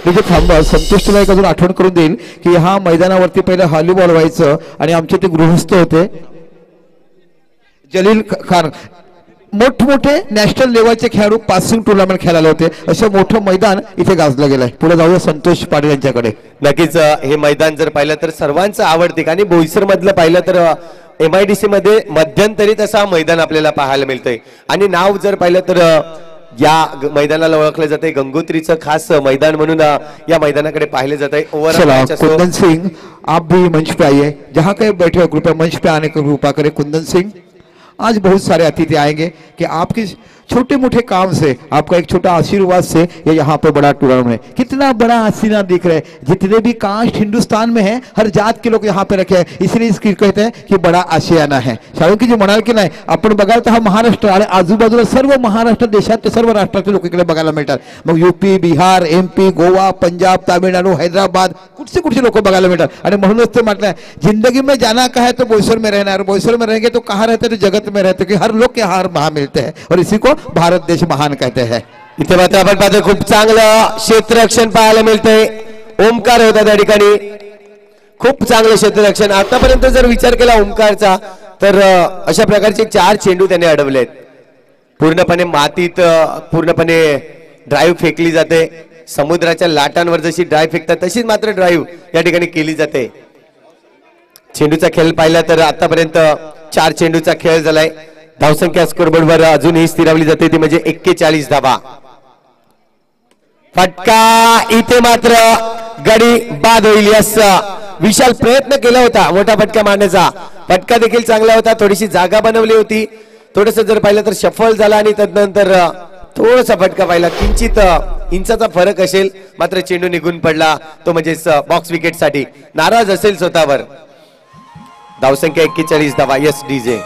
म्हणजे थांबा, संतोष तुला एक अजून आठवण करून देईल की ह्या मैदानावरती पहिलं व्हॉलीबॉल व्हायचं आणि आमचे ते गृहस्थ होते जलील खान, मोठमोठे नॅशनल लेवलचे खेळाडू पासिंग टुर्नामेंट खेळायला होते. असं मोठं मैदान इथे गाजलं गेलंय. पुढे जाऊया संतोष पाटील यांच्याकडे. नक्कीच हे मैदान जर पाहिलं तर सर्वांचं आवडते आणि बोईसर मधलं पाहिलं तर MIDC मध्ये मध्यंतरी तसा मैदान आपल्याला पाहायला मिळतंय. आणि नाव जर पाहिलं तर या मैदानाला ओळखलं जाते गंगोत्रीचं खास मैदान म्हणून या मैदानाकडे पाहिले जाते. चला कुंदन सिंह, आप भी मंच पे आइए. जहाँ कहीं बैठे हो कृपया मंच पे आने का कृपा करें. कुंदन सिंह, आज बहुत सारे अतिथि आएंगे कि आपके छोटे मोटे काम से, आपका एक छोटा आशीर्वाद से ये यहाँ पे बड़ा टूर्नामेंट है. कितना बड़ा हसीना दिख रहा है. जितने भी कास्ट हिंदुस्तान में है हर जात के लोग यहाँ पे रखे हैं, इसलिए इसकी कहते हैं कि बड़ा आशियाना है. शाळुंकी जी म्हणाल की नाही, आपण बघाल तर हा महाराष्ट्र आणि आजूबाजूला सर्व महाराष्ट्र देशात सर्व राष्ट्रातील लोक इकडे बघायला मिळतात. मग UP, बिहार, MP, गोवा, पंजाब, तामिळनाडू, हैदराबाद, कुठचे कुठचे लोक बघायला मिळतात. आणि म्हणूनच ते म्हटलं जिंदगी में जाना का है तो बोईसर में रहना है, बोईसर में रहेंगे तो कहाँ रहते तो जगत में रहते, कि हर लोग के हार वहां मिलते हैं और इसी को भारत देश महान कहते हैं. इथे मात्र आपण पाहतो खूप चांगलं क्षेत्ररक्षण पाहायला मिळतंय. ओमकार होता त्या ठिकाणी, खूप चांगलं क्षेत्ररक्षण. आतापर्यंत जर विचार केला ओमकारचा तर अशा प्रकारचे 4 चेंडू त्याने अडवलेत. पूर्णपणे मातीत पूर्णपणे ड्राईव्ह फेकली जाते. समुद्राच्या लाटांवर जशी ड्राईव्ह फेकतात तशीच मात्र ड्राईव्ह या ठिकाणी केली जाते. चेंडूचा खेळ पाहिला तर आतापर्यंत 4 चेंडूचा खेळ झालाय. धावसंख्या स्कोरबोर्डवर अजूनही स्थिरावली जाते ती म्हणजे 41 धावा. फटका, इथे मात्र गडी बाद होईल. यस, विशाल प्रयत्न केला होता मोठा फटका मारण्याचा. फटका देखील चांगला होता. थोडीशी जागा बनवली होती. थोडस जर पाहिलं तर शफल झाला आणि त्यानंतर थोडासा फटका पाहिला. किंचित इंचाचा फरक असेल, मात्र चेंडू निघून पडला. तो म्हणजेच बॉक्स विकेट साठी नाराज असेल स्वतःवर. धावसंख्या 41 धावा. यस डीजे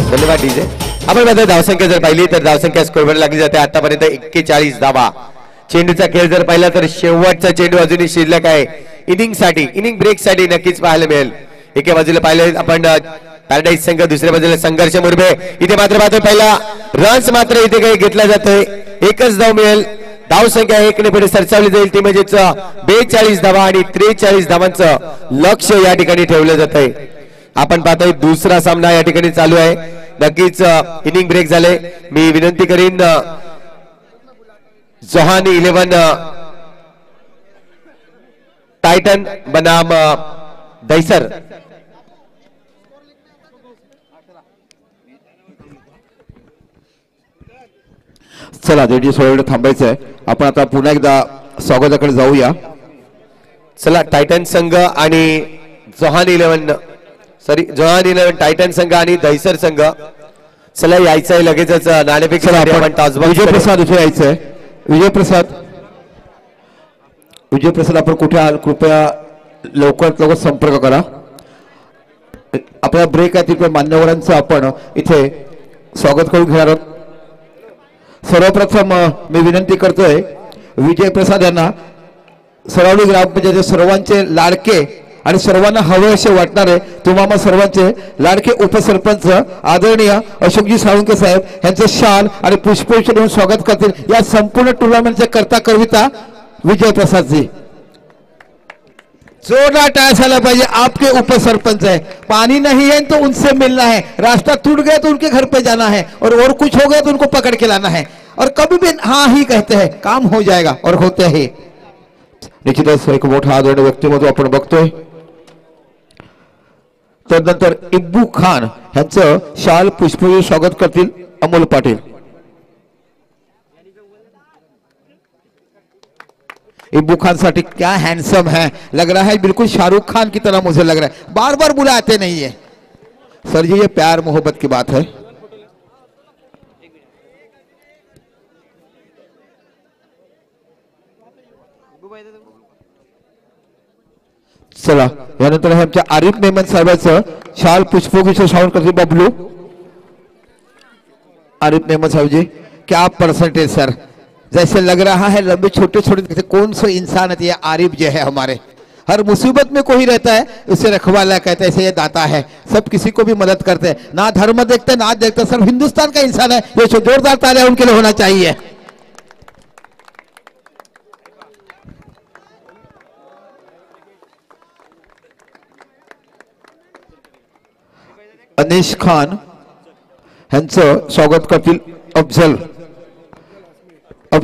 धन्यवाद डीजे. आपण बघा धावसंख्या जर पाहिली तर धावसंख्या स्कोरवर लागली जाते आतापर्यंत 41 धावा. चेंडूचा खेळ जर पाहिला तर शेवटचा चेंडू अजूनही शिल्लक आहे. इनिंग साठी, इनिंग ब्रेक साठी नक्कीच पाहायला मिळेल. एका बाजूला पाहिलं आपण पॅराडाईज संघ, दुसऱ्या बाजूला संघर्ष मुरबे. इथे मात्र पाहतोय पहिला रन्स मात्र इथे काही घेतला जातोय. एकच धाव मिळेल. धावसंख्या 1 ने पुढे सरसावली जाईल. ती म्हणजेच 42 धावा आणि 43 धावांचं लक्ष या ठिकाणी ठेवलं जात आहे. आपण पाहतोय दुसरा सामना या ठिकाणी चालू आहे. नक्कीच इनिंग ब्रेक झाले. मी विनंती करीन जोहान 11 टायटन बनाम दैसर. चला रेडिओ सोडे थांबायचं आहे. आपण आता पुन्हा एकदा स्वागताकडे जाऊया. चला टायटन संघ आणि जोहान 11 टायटन संघ आणि दैसर संघ. चला यायचं आहे लगेचच नाणेफेक. विजय प्रसाद इथे यायचंय. विजय प्रसाद आपण कुठे आहात कृपया लवकरात लवकर संपर्क करा. आपला ब्रेक आहे तिकडे मान्यवरांचं आपण इथे स्वागत करून घेणार आहोत. सर्वप्रथम मी विनंती करतोय विजय प्रसाद यांना, सरावली ग्रामपंचायत सर्वांचे लाडके आणि सर्वांना हवे असे वाटणारे तुम्हाला सर्वांचे लाडके उपसरपंच आदरणीय अशोकजी साळुंके साहेब यांचे शाल आणि पुष्पवृष्टी देऊन स्वागत करतील. या संपूर्ण टूर्नामेंटचे करता करविता विजय प्रसाद जी. जोरदार टाळ्या झाला पाहिजे. आपके उपसरपंच है, पानी नहीं है तो उनसे मिलना है, रास्ता टूट गया तो उनके घर पे जाना है, और कुछ हो गया तो उनको पकड़ के लाना है, और कभी भी हाँ ही कहते हैं, काम हो जाएगा और होते ही. निश्चितच एक मोठा आदरणीय व्यक्तिमत्व आपण बघतोय. त्यानंतर इब्बू खान यांचं शाल पुष्पवृष्टी स्वागत करतील अमोल पाटील. इब्बू खान साठी क्या हैंडसम है, लग रहा है बिल्कुल शाहरुख खान की तरह मुझे लग रहा है. बार बार बुलाते नहीं है. सर जी ये प्यार मोहब्बत की बात है। चला यानंतर हे आमच्या आरिफ मेमन साहेबांचं शाल पुष्पगुच्छ श्रावण करते बबलू। आरिफ मेमन साहब जी क्या परसेंटेज सर, जैसे लग रहा है लंबे छोटे छोटे कौन सा इंसान है ये आरिफ जो है हमारे, हर मुसीबत में कोई रहता है उसे रखवाला कहते हैं, ऐसे ये दाता है, सब किसी को भी मदद करते हैं, ना धर्म देखते ना देखते, सब हिंदुस्तान का इंसान है, ये जोरदार तालियां उनके लिए होना चाहिए। अनीश खान यांचं स्वागत करतील अफजल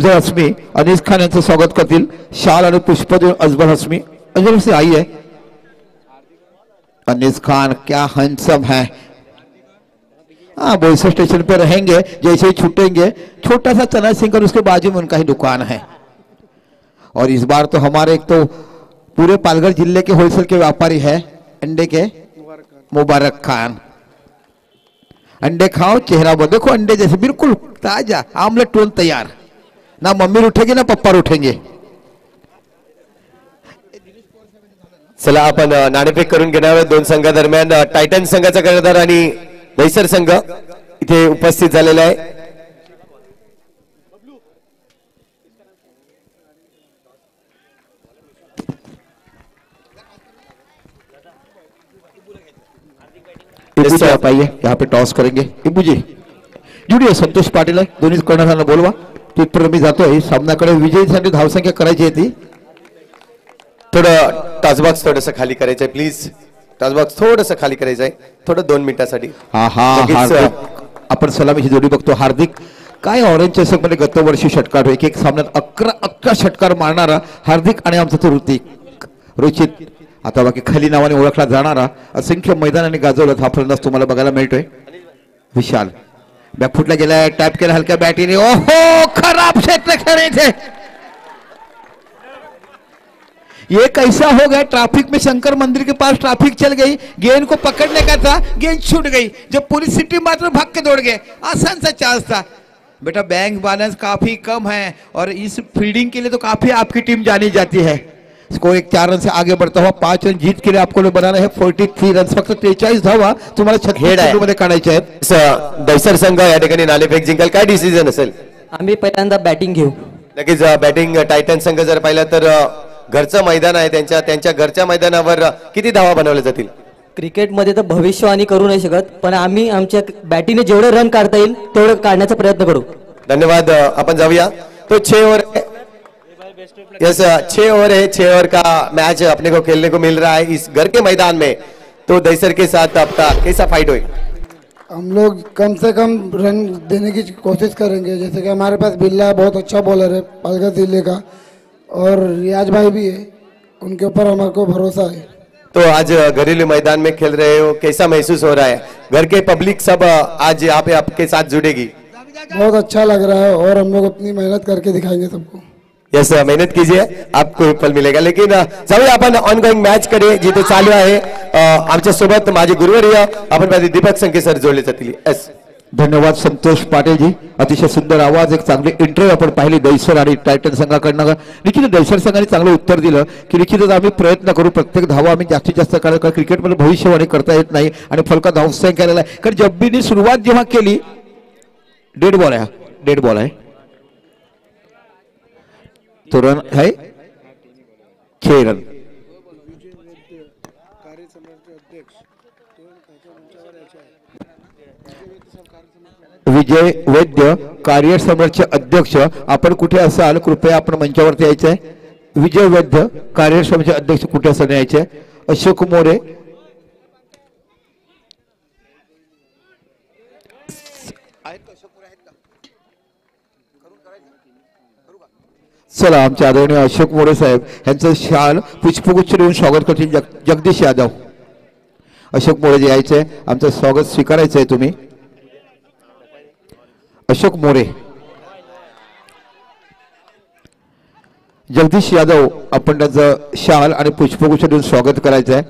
हसमी। अनीस खान यांचं स्वागत करतील शाल आणि पुष्प देऊन अजबर हसमी। अजबर से आई है अनीस खान, क्या हैंडसम है। हाँ बोईसर स्टेशन पे रहेंगे, जैसे ही छूटेंगे छोटा सा चना सिंह और उसके बाजू में उनका ही दुकान है। और इस बार तो हमारे एक तो पूरे पालघर जिले के होलसेल के व्यापारी है अंडे के, मुबारक खान। अंडे खाओ चेहरा बदलो, देखो अंडे जैसे बिल्कुल ताजा आमलेट टोन तैयार, ना मम्मी उठेगी ना पप्पा उठेंगे। चला आपण नाणेफेक करून घेणार आहोत दोन संघादरम्यान। टायटन संघाचा कर्णधार आणि दहिसर संघ इथे उपस्थित झालेला आहे। आप आइए यहाँ पे टॉस करेंगे। इब्बू जी जुड़िए, संतोष पाटील आहे, दोन्ही कर्णधारांना बोलवा। तिथपर्यंत मी जातोय सामन्याकडे। विजयीसाठी धावसंख्या करायची आहे ती, थोडं टॉसबॉक्स थोडंसं खाली करायचंय प्लीज, टॉसबॉक्स थोडंसं खाली करायचंय, थोडं 2 मिनिटासाठी। हा हार्दिक आपण सलामीची जोडी बघतो। हार्दिक काय ऑरेंज चषक मध्ये गत वर्षी षटकार, एक एक सामन्यात 11 षटकार मारणारा हार्दिक आणि आमचा तो रुचित आता बाकी खली नावाने ओळखला जाणारा असंख्य मैदानाने गाजवलं हा फलंदाज तुम्हाला बघायला मिळतोय। विशाल बॅकफुटला गेलाय, टॅप केला हलक्या बॅटीने, ओहो खराब क्षेत्र खेळे थे। ये कैसा हो गया, ट्रैफिक में शंकर मंदिर के पास ट्रैफिक चल गई, गेंद को पकड़ने का था, गेंद छूट गई, जब पुलिस सिटी मात्र भाग के दौड़ गए, आसान सा चांस था। बेटा बैंक बैलेंस काफी कम है और इस फील्डिंग के लिए तो काफी आपकी टीम जानी जाती है। स्कोर 4 रन से आगे बढ़ता हुआ 5 रन जीत के लिए आपको बनाना है 43 रन, फक्त 43 धावा तुम्हाला 36 चेंडूमध्ये काढायचे आहेत। दहिसर संघ या ठिकाणी नाणेफेक जिंकल, काय डिसिजन असेल? आम्ही पहिल्यांदा बॅटिंग घेऊ। नक्कीच बॅटिंग टायटन संघ जर पाहिलं तर घरचं मैदान आहे, त्यांच्या घरच्या मैदानावर किती धावा बनवल्या जातील? क्रिकेटमध्ये तर भविष्यवाणी करू नाही शकत, पण आम्ही आमच्या बॅटीने जेवढे रन काढता येईल तेवढे काढण्याचा प्रयत्न करू। धन्यवाद। अपन जाऊया तो 6 ओवर, यस 6 ओवर है, 6 ओवर का मैच अपने को खेलने को मिल रहा है इस घर के मैदान में। तो दहिसर के साथ आपका कैसा फाइट हुई? हम लोग कम से कम रन देने की कोशिश करेंगे, जैसे कि हमारे पास बिल्ला बहुत अच्छा बॉलर है पालघर जिले का, और रियाज भाई भी है, उनके ऊपर हमारे को भरोसा है। तो आज घरेलू मैदान में खेल रहे हो, कैसा महसूस हो रहा है? घर के पब्लिक सब आज यहाँ पे आपके साथ जुड़ेगी? बहुत अच्छा लग रहा है और हम लोग अपनी मेहनत करके दिखाएंगे सबको। यस मेहनत कीजिए, आपको फल मिलेगा। लेकिन जाऊया आपण ऑनगोइंग मॅच कडे जिथे चालू आहे। आमच्या सोबत माझे गुरुवर्य आपण पाहिजे दीपक संके सर जोडले जातील। यस धन्यवाद संतोष पाटील जी, अतिशय सुंदर आवाज, एक चांगली इंटरव्ह्यू आपण पाहिली दहिसर आणि टायटन संघाकडनं। निश्चित दहिसर संघाने चांगलं उत्तर दिलं की निश्चितच आम्ही प्रयत्न करू, प्रत्येक धावा आम्ही जास्तीत जास्त काढायला, क्रिकेटमध्ये भविष्यवाणी करता येत नाही आणि फलका धावसंख्या केलेला आहे। कारण जब्बीने सुरुवात जेव्हा केली, डेड बॉल आहे तो रन है 6 रन। विजय वैद्य कार्यसम्राटचे अध्यक्ष, आपण कुठे असाल कृपया आपण मंचावरती यायचे। विजय वैद्य कार्यसमितीचे अध्यक्ष कुठे असणे यायचे। अशोक मोरे, चला आमच्या आदरणीय अशोक मोरे साहेब यांचं शाल पुष्पगुच्छ देऊन स्वागत करतील जगदीश यादव। अशोक मोरे जे यायचे, आमचं स्वागत स्वीकारायचं आहे तुम्ही। अशोक मोरे, जगदीश यादव, आपण त्याचं शाल आणि पुष्पगुच्छ देऊन स्वागत करायचं आहे।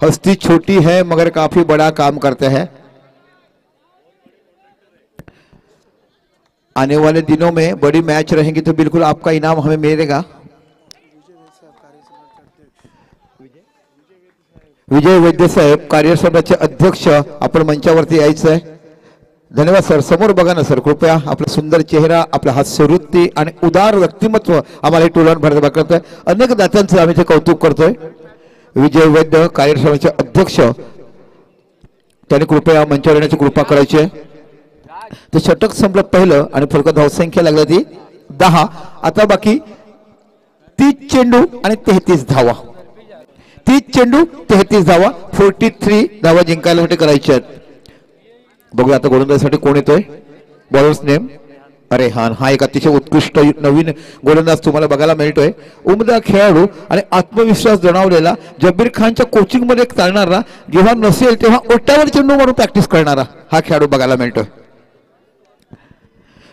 हस्ती छोटी है मगर काफी बड़ा काम करते हैं। आने वाले दिनों में बड़ी मैच रहेंगी तो बिल्कुल आपका इनाम हमें मिलेगा। विजय वैद्य साहेब कार्यसमितीचे अध्यक्ष आपण मंचावरती यायचं आहे। धन्यवाद सर। समोर बघा ना सर, कृपया आपला सुंदर चेहरा, आपला हास्यवृत्ती आणि उदार व्यक्तिमत्व आम्हाला टोलन भरत करतोय। अनेक दात्यांचं आम्ही ते कौतुक करतोय। विजय वैद्य कार्यसमितीचे अध्यक्ष, त्यांनी कृपया मंचावर येण्याची कृपा करायची आहे। ते षटक संपलं पहिलं आणि फलक धावसंख्या लागली ती 10। आता बाकी 30 चेंडू आणि 33 धावा। 30 चेंडू 33 धावा, 43 धावा जिंकायला करायच्या आहेत। बघूया आता गोलंदाजीसाठी कोण येतोय। बॉलर्स नेम रेहान, हा एक अतिशय उत्कृष्ट नवीन गोलंदाज तुम्हाला बघायला मिळतोय। उमदा खेळाडू आणि आत्मविश्वास जणवलेला, जब्बीर खानच्या कोचिंग मध्ये चालणारा, जेव्हा नसेल तेव्हा ओट्यावर चेंडू मारून प्रॅक्टिस करणारा हा खेळाडू बघायला मिळतोय।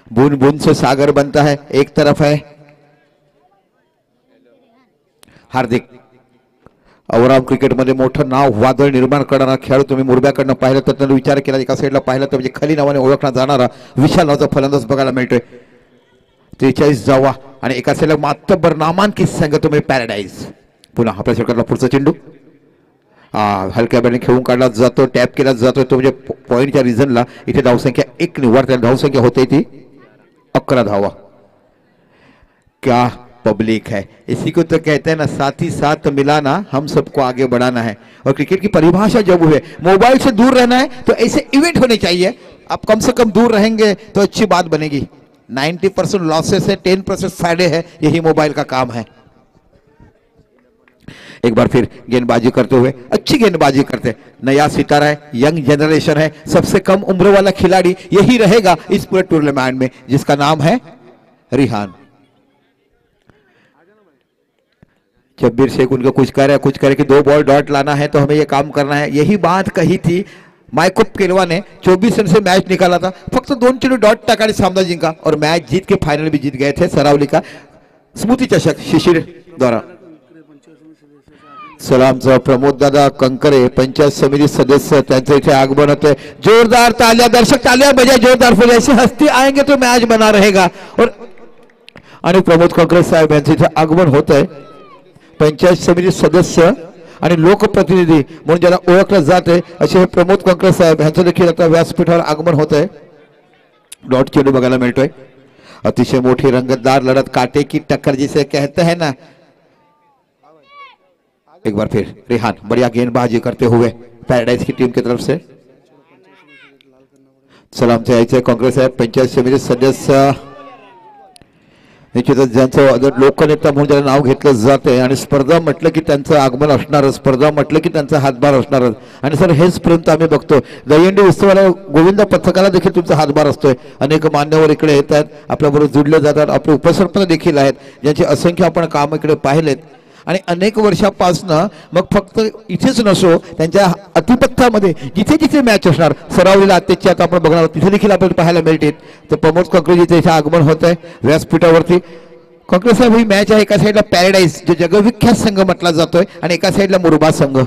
बूंद बूंद से सागर बनता है, एक तरफ है हार्दिक अवराम, क्रिकेटमध्ये मोठं नाव वादळ निर्माण करणारा खेळाडू तुम्ही मुरब्याकडनं पाहिलं तर त्यांना विचार केला, एका साईडला पाहिलं तर म्हणजे खली नावाने ओळखला जाणारा विशाल नावाचा फलंदाज बघायला मिळतोय। 43 जावा आणि एका साईडला मातब्बर नामांकित संघ तुम्ही पॅराडाईज। पुन्हा आपल्या षटकातला पुढचा चेंडू हलक्या बॅटने खेळून काढला जातो, टॅप केला जातो तो म्हणजे पॉईंटच्या रिझनला इथे धावसंख्या 1 निवडते, धावसंख्या होते ती 11 धावा। क्या पब्लिक है, इसी को तो कहते हैं ना, साथ ही साथ मिलाना, हम सबको आगे बढ़ाना है। और क्रिकेट की परिभाषा जब हुए मोबाइल से दूर रहना है तो ऐसे इवेंट होने चाहिए। आप कम से कम दूर रहेंगे तो अच्छी बात बनेगी। 90% लॉसेस है, 10% फायदे है, यही मोबाइल का काम है। एक बार फिर गेंदबाजी करते हुए, अच्छी गेंदबाजी करते, नया सितारा है, यंग जनरेशन है, सबसे कम उम्र वाला खिलाड़ी यही रहेगा इस पूरे टूर्नामेंट में, जिसका नाम है रिहान। जब्बीर शेख उनको कुछ करे कि 2 बॉल डॉट लाना है तो हमें ये काम करना है, यही बात कही थी। माइकोप केलवा ने 24 रन से मैच निकाला था, फक्त 2 चेंडू डॉट टाका सामना जिंका और मैच जीत के फाइनल भी जीत गए थे। सरावली का स्मृति चषक शिशिर द्वारा। सलामचा प्रमोद दादा कंकरे, पंचायत समिति सदस्य, त्यांचे इथे आगमन होते। जोरदार तालियां, दर्शक तालियां बजाए जोरदार फुल, ऐसे हस्ती आएंगे तो मैच बना रहेगा। और प्रमोद कंकरे साहेब यांचे इथे आगमन होत आहे। पंचायत समिती सदस्य आणि लोकप्रतिनिधी म्हणून ज्याला ओळखलं जाते असे हे प्रमोद कंकरे साहेब यांचं देखील आता व्यासपीठावर आगमन होत आहे। डॉट चेंडू बघायला मिळतोय, अतिशय मोठी रंगतदार लढत, काटे की टक्कर जिसे कहते हैं ना। एक बार फिर रेहान बढ़िया गेंदबाजी करते हुए पैराडाइज की टीम की तरफ से सलाम यायचं काँग्रेस साहेब, पंचायत समिती सदस्य, निश्चितच ज्यांचं लोकनेता म्हणून ज्याला नाव घेतलं जाते आणि स्पर्धा म्हटलं की त्यांचं आगमन असणारच, स्पर्धा म्हटलं की त्यांचा हातभार असणारच। आणि सर हेच पर्यंत आम्ही बघतो दहीहंडी उत्सवाला गोविंद पथकाला देखील तुमचा हातभार असतोय। अनेक मान्यवर इकडे येतात, आपल्याबरोबर जुडले जातात, आपले उपसरपंच देखील आहेत ज्यांचे असंख्य आपण काम इकडे पाहिलेत। आणि अनेक वर्षापासून मग फक्त इथेच नसो, त्यांच्या अतिपथ्यामध्ये जिथे जिथे मॅच असणार, सरावलेला अत्याची आता आपण बघणार तिथे देखील आपल्याला पाहायला मिळते। तर प्रमोद कंकरेजीचं इथे आगमन होत आहे व्यासपीठावरती। कंकरे साहेब ही मॅच आहे, एका साईडला पॅराडाईज जो जगविख्यात संघ म्हटला जातोय आणि एका साईडला मुरबा संघ।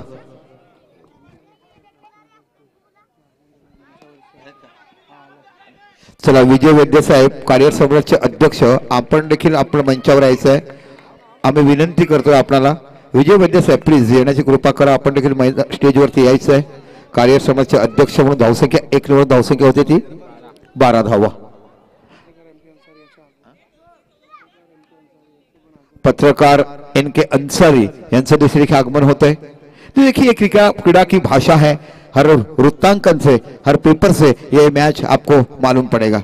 चला विजय वैद्य साहेब कार्यसमितीचे अध्यक्ष, आपण देखील आपल्या मंचावर यायचं आहे। आम्ही विनंती करतोय आपल्याला, विजय वैद्य साहेब प्लीज येण्याची कृपा करा, आपण देखील स्टेजवरती यायचं आहे। कार्यसमितीचे अध्यक्ष म्हणून धावसंख्या 1 निवड धावसंख्या होती ती 12 धावा। पत्रकार एनके अंसारी यांचं देखील आगमन होत है। तो देखिए क्रीड़ा की भाषा है, हर वृत्तांकन से, हर पेपर से ये मैच आपको मालूम पड़ेगा।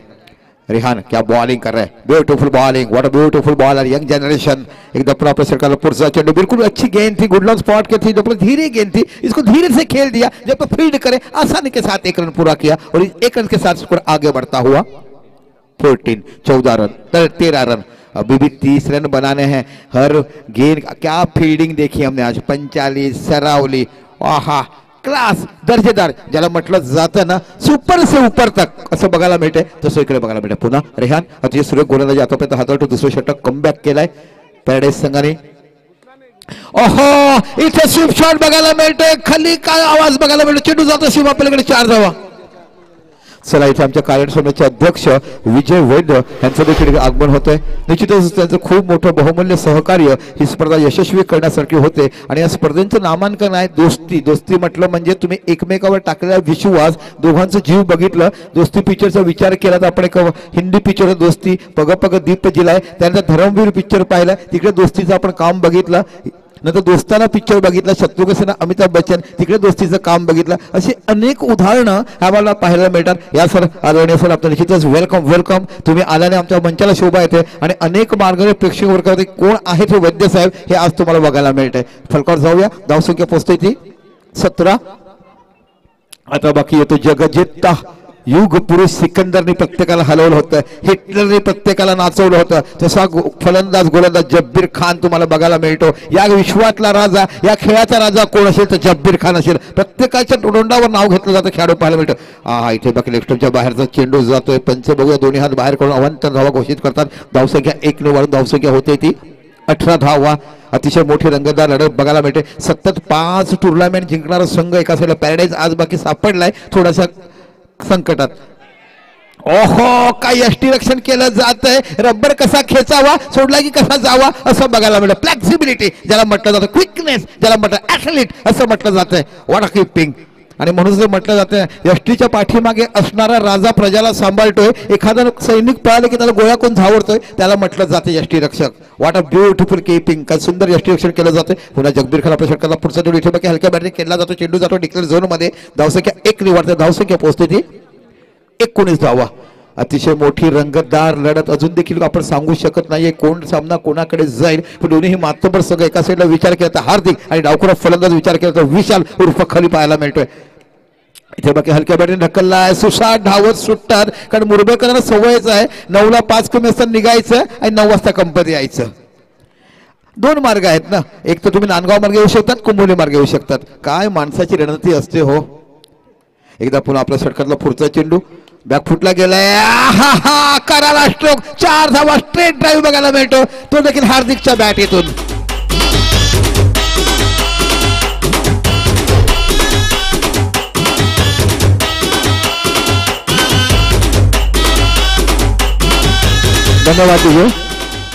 रेहान क्या बॉलिंग कर रहा है, beautiful bowling, what a beautiful bowler, young generation. एक दफना अपने सरकार पुरसा चेंडू, बिल्कुल अच्छी गेंद थी, गुड लॉन्ग स्पॉट के थी, जब धीरे गेंद थी, इसको धीरे से खेल दिया, जब तो फील्ड करे आसानी के साथ 1 रन पूरा किया और इस 1 रन के साथ स्कोर आगे बढ़ता हुआ 14 रन 13 रन, अभी भी 30 रन बनाने हैं। हर गेंद क्या फील्डिंग देखी हमने आज, 45 सरावली, आहा क्लास, दर्जेदार, ज्याला म्हटलं जातं ना सुपर से ऊपर तक असं बघायला मिळते, तसं इकडे बघायला मिळते। पुन्हा रेहान अतिशय सुरेख गोलंदाजी आतापर्यंत हाताळतो, दुसरं षटक कमबॅक केलाय पॅराडाईज संघाने। ओहो इथे स्वीप शॉट बघायला मिळतोय, खाली काय आवाज बघायला मिळतो, चेंडू जातो शिव आपल्याकडे 4 धावा। चला इथे आमच्या कार्यक्रमाचे अध्यक्ष विजय वैद्य यांचं देखील आगमन होतंय. निश्चितच त्यांचं खूप मोठं बहुमूल्य सहकार्य ही स्पर्धा यशस्वी करण्यासाठी होते. आणि या स्पर्धेचं नामांकन आहे दोस्ती. दोस्ती म्हटलं म्हणजे तुम्ही एकमेकावर टाकलेला विश्वास, दोघांचं जीव बघितलं. दोस्ती पिक्चरचा विचार केला तर आपण एक हिंदी पिक्चर दोस्ती पग पग दीप जिलाय, त्यानंतर धर्मवीर पिक्चर पाहिला, तिकडे दोस्तीचं आपण काम बघितलं. नंतर दोस्ताना पिक्चर बघितला, शत्रुघ्न सिन्हा अमिताभ बच्चन, तिकडे दोस्तीचं काम बघितलं. अशी अनेक उदाहरणं आम्हाला पाहायला मिळतात. या सर आदरणीय सर आपलं निश्चितच वेलकम वेलकम. तुम्ही आल्याने आमच्या मंचाला शोभा येते आणि अनेक मार्गाने प्रेक्षक वर्गामध्ये कोण आहेत हे वैद्य साहेब हे आज तुम्हाला बघायला मिळतंय. फलकावर जाऊया. धावसंख्या पोहोचते ती 17. आता बाकी येतो जगजित्ता युग पुरुष सिकंदरने प्रत्येकाला हलवलं होतं, हिटलरने प्रत्येकाला नाचवलं होतं. तसा फलंदाज गोलंदाज जब्बीर खान तुम्हाला बघायला मिळतो. या विश्वातला राजा, या खेळाचा राजा कोण असेल तर जब्बीर खान असेल. प्रत्येकाच्या तोंडावर नाव घेतलं जातं, खेळाडू पाहायला मिळतं. इथे बाकी लेफ्टच्या बाहेरचा चेंडू जातोय. पंच बघूया, दोन्ही हात बाहेर करून अवंतर धावा घोषित करतात. धावसंख्या 1 ने वाढून धावसंख्या होते ती 18 धावा. अतिशय मोठी रंगतदार लढत बघायला मिळते. सतत 5 टुर्नामेंट जिंकणारा संघ एका साईडला पॅराडाईज आज बाकी सापडलाय थोडासा संकटात. ओहो, काय यष्टीरक्षण केलं जात आहे. रबर कसा खेचावा, सोडला की कसा जावा असं बघायला मिळतं. फ्लेक्सिबिलिटी ज्याला म्हटलं जातं, क्विकनेस ज्याला म्हटलं ऍथलीट असं म्हटलं जातंय. What a keeping. आणि म्हणून जर म्हटलं जातं यष्टीच्या पाठीमागे असणारा राजा प्रजाला सांभाळतोय. एखादा सैनिक पळाले की त्याला गोळ्या कोण झावडतोय त्याला म्हटलं जातं यष्टीरक्षक. What a beautiful keeping. काय सुंदर यष्टीरक्षण केलं जातं. पुन्हा जगबीर खान आपल्या षटकाला पुढचा चेंडू इथे बाकी हलक्या बॅटने केला जातो. चेंडू जातो डिक्लेअर झोन मध्ये. धावसंख्या 1 निवडते. धावसंख्या पोहोचते ती 19 धावा. अतिशय मोठी रंगतदार लढत. अजून देखील आपण सांगू शकत नाहीये कोण सामना कोणाकडे जाईल. पण दोन्हीही मातबर सगळं एका साईडला विचार केला तर हार्दिक आणि डावखुरा फलंदाज विचार केला तर विशाल उर्फ खली पाहायला मिळतोय. इथे बाकी हलक्या बॅटने ढकललाय. सुसाट धावत सुटतात, कारण मुरबेकरांना सवयच आहे 9ला 5 कमी असताना निघायचं आणि 9 वाजता कंपनी यायचं. 2 मार्ग आहेत ना, एक तर तुम्ही नांदगाव मार्ग येऊ शकतात, कुंभोली मार्ग येऊ शकतात. काय माणसाची रणनीती असते हो. एकदा पुन्हा आपल्या षटकातला पुढचा चेंडू बॅकफुटला गेलाय. कराला स्ट्रोक. 4 धावा स्ट्रेट ड्राईव्ह बघायला मिळतो, तो देखील हार्दिकच्या बॅटीतून. धन्यवाद दीजिए.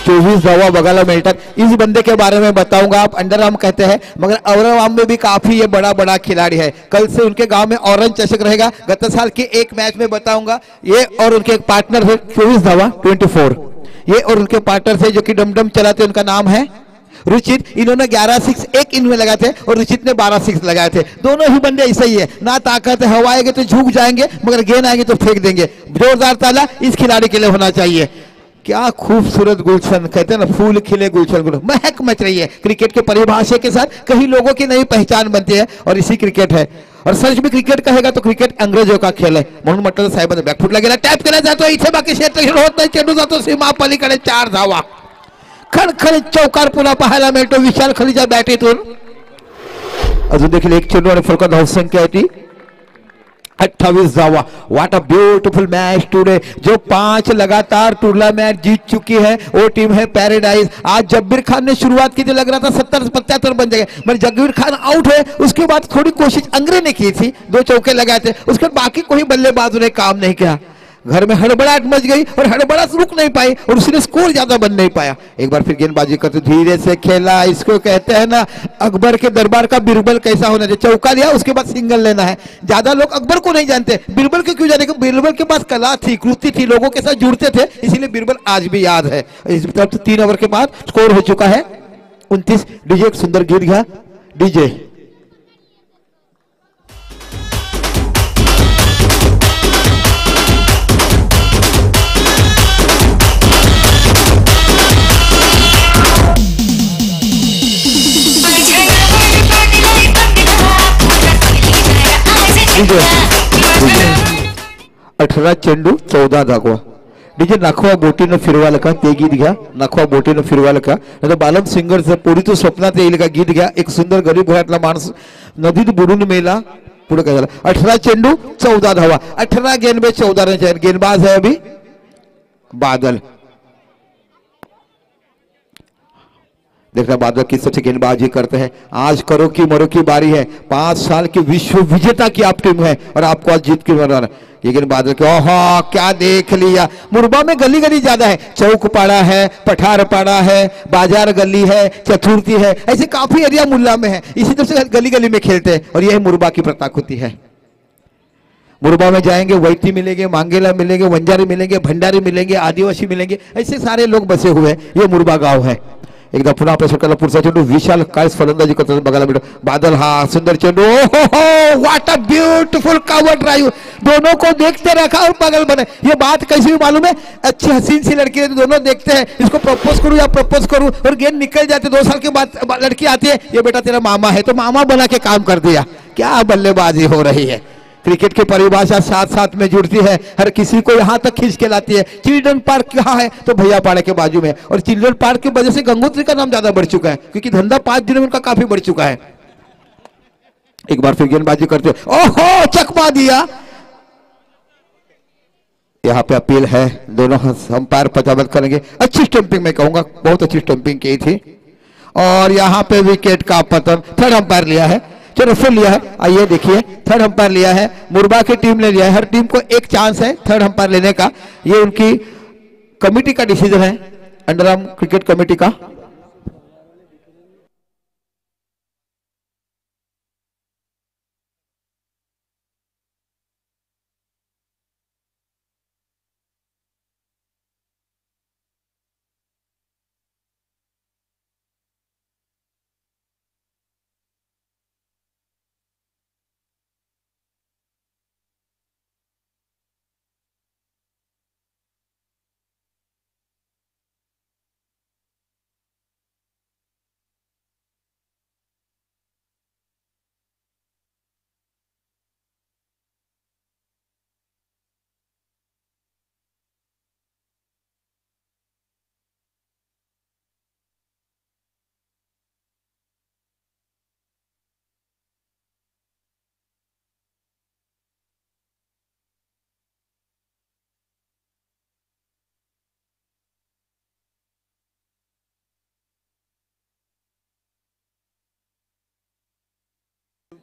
24 धावा बघायला मिलतात. इस बंदे के बारे में बताऊंगा. आप अंडर आर्म कहते हैं मगर ओवर आर्म में भी काफी ये बड़ा खिलाड़ी है. कल से उनके गांव में ऑरेंज चषक रहेगा. गत साल के एक मैच में बताऊंगा. ये और उनके एक पार्टनर है 24 धावा 24. ये और उनके पार्टनर थे जो कि डमडम चलाते, उनका नाम है रुचित. इन्होंने 11 6 एक इनमें लगाए थे और रुचित ने 12 6 लगाए थे. दोनों ही बंदे ऐसे ही है, ना ताकत है. हवा आएगी तो झुक जाएंगे, मगर गेंद आएगी तो फेंक देंगे. जोरदार ताला इस खिलाड़ी के लिए होना चाहिए. क्या खूबसूरत गुलशन, कहते हैं ना फूल खिले गुलशन, महक मच रही है. क्रिकेट के परिभाषा के साथ कई लोगों की नई पहचान बनती है और इसी क्रिकेट है. और सच में क्रिकेट कहेगा तो क्रिकेट अंग्रेजों का खेल है. म्हणून म्हटलं साहेबांनी बॅकफुटला गेला, टॅप केला जातो. इथे बाकी क्षेत्र होत नाही. चेंडू जातो सीमा पलीकडे. 4 धावा. खणखणीत चौकार पुन्हा पाहायला मिळतो विशाल खलीच्या बॅटीतून. अजून देखील एक चेंडू आणि फलका धावसंख्या आहे ती 28 धावा. What a beautiful match today. जो 5 लगातार टूर्नामेंट जीत चुकी है वो टीम है पैराडाइज. आज जब्बीर खान ने शुरुआत की थी, लग रहा था 70-75 बन जाएगा, मगर जब्बीर खान आउट है. उसके बाद थोड़ी कोशिश अंग्रे ने की थी, 2 चौके लगाए थे. उसके बाद बाकी कोई बल्लेबाजों ने काम नहीं किया. घर में हड़बड़ाहट मच गई और हड़बड़ाहट रुक नहीं पाई और उसने स्कोर ज्यादा बन नहीं पाया. एक बार फिर गेंदबाजी करते धीरे से खेला. इसको कहते हैं ना अकबर के दरबार का बिरबल कैसा होना चाहिए. चौका लिया, उसके बाद सिंगल लेना है. ज्यादा लोग अकबर को नहीं जानते, बिरबल को क्यों जाने. बिरबल के पास कला थी, कृति थी, लोगों के साथ जुड़ते थे, इसीलिए बिरबल आज भी याद है. इस तरफ 3 ओवर के बाद स्कोर हो चुका है 29. डीजे एक सुंदर गीत घ्या डीजे. डीजे 18 चेंडू 14 धावा. डीजे नाखवा बोटीनं फिरवाल का ते गीत घ्या. नाखवा बोटीनं फिरवाल का. आता बालम सिंगरचं पोरीचं स्वप्नात येईल का गीत घ्या. एक सुंदर गरीब घरातला माणूस नदीत बुडून मेला. पुढे काय झालं. 18 चेंडू 14 धावा. 18 गेंद में 14 रन चाहिए. गेंदबाज है अभी बादल. देखना बादल किस तरह से गेंदबाजी करते हैं। आज करो की मरो की बारी है। 5 साल की विश्व विजेता की आप टीम है और आपको आज जीत के बनाना। ये गेंदबाजी के ओहो क्या देख लिया। मुरबा में गली गली ज्यादा है, चौक पाड़ा है, पठार पाड़ा है, बाजार गली है, चतुर्थी है, ऐसे काफी एरिया मुल्ला में है। इसी तरह से गली गली में खेलते हैं और यह मुरबा की प्रताकृति है। मुरबा में जाएंगे वैती मिलेंगे, मांगेला मिलेंगे, वंजारी मिलेंगे, भंडारी मिलेंगे, आदिवासी मिलेंगे, ऐसे सारे लोग बसे हुए हैं। ये मुरबा गांव है। एकदा पुन्हा आपल्या षटकाला पुढचा चेंडू विशाल काळीस फलंदाजी करताना बघायला मिळतो। बादल हा सुंदर चेंडू, ओहो what a beautiful cover drive, दोनों को देखते रखा और पागल बने। ये बात कैसी भी मालूम है, अच्छी हसीन सी लड़की है तो दोनों देखते हैं इसको प्रपोज करूं या प्रपोज करूं, और गेंद निकल जाते। 2 साल के बाद लड़की आती है, ये बेटा तेरा मामा है, तो मामा बना के काम कर दिया। क्या बल्लेबाजी हो रही है। क्रिकेट की परिभाषा साथ साथ में जुड़ती है, हर किसी को यहां तक खींच के लाती है। चिल्ड्रन पार्क कहाँ है, तो भैया पाड़ा के बाजू में, और चिल्ड्रन पार्क की वजह से गंगोत्री का नाम ज्यादा बढ़ चुका है, क्योंकि धंधा 5 दिनों में उनका काफी बढ़ चुका है। एक बार फिर गेंदबाजी करते हैं, ओहो चकमा दिया। यहाँ पे अपील है, दोनों अंपायर पचावत करेंगे। अच्छी स्टंपिंग मैं कहूंगा, बहुत अच्छी स्टंपिंग की थी। और यहाँ पे विकेट का पतन, थर्ड अंपायर लिया है, चलो फिर लिया है। आइए देखिए, थर्ड अंपायर लिया है, मुरबा की टीम ने लिया है। हर टीम को एक चांस है थर्ड अंपायर लेने का। ये उनकी कमेटी का डिसीजन है, अंडर आर्म क्रिकेट कमेटी का।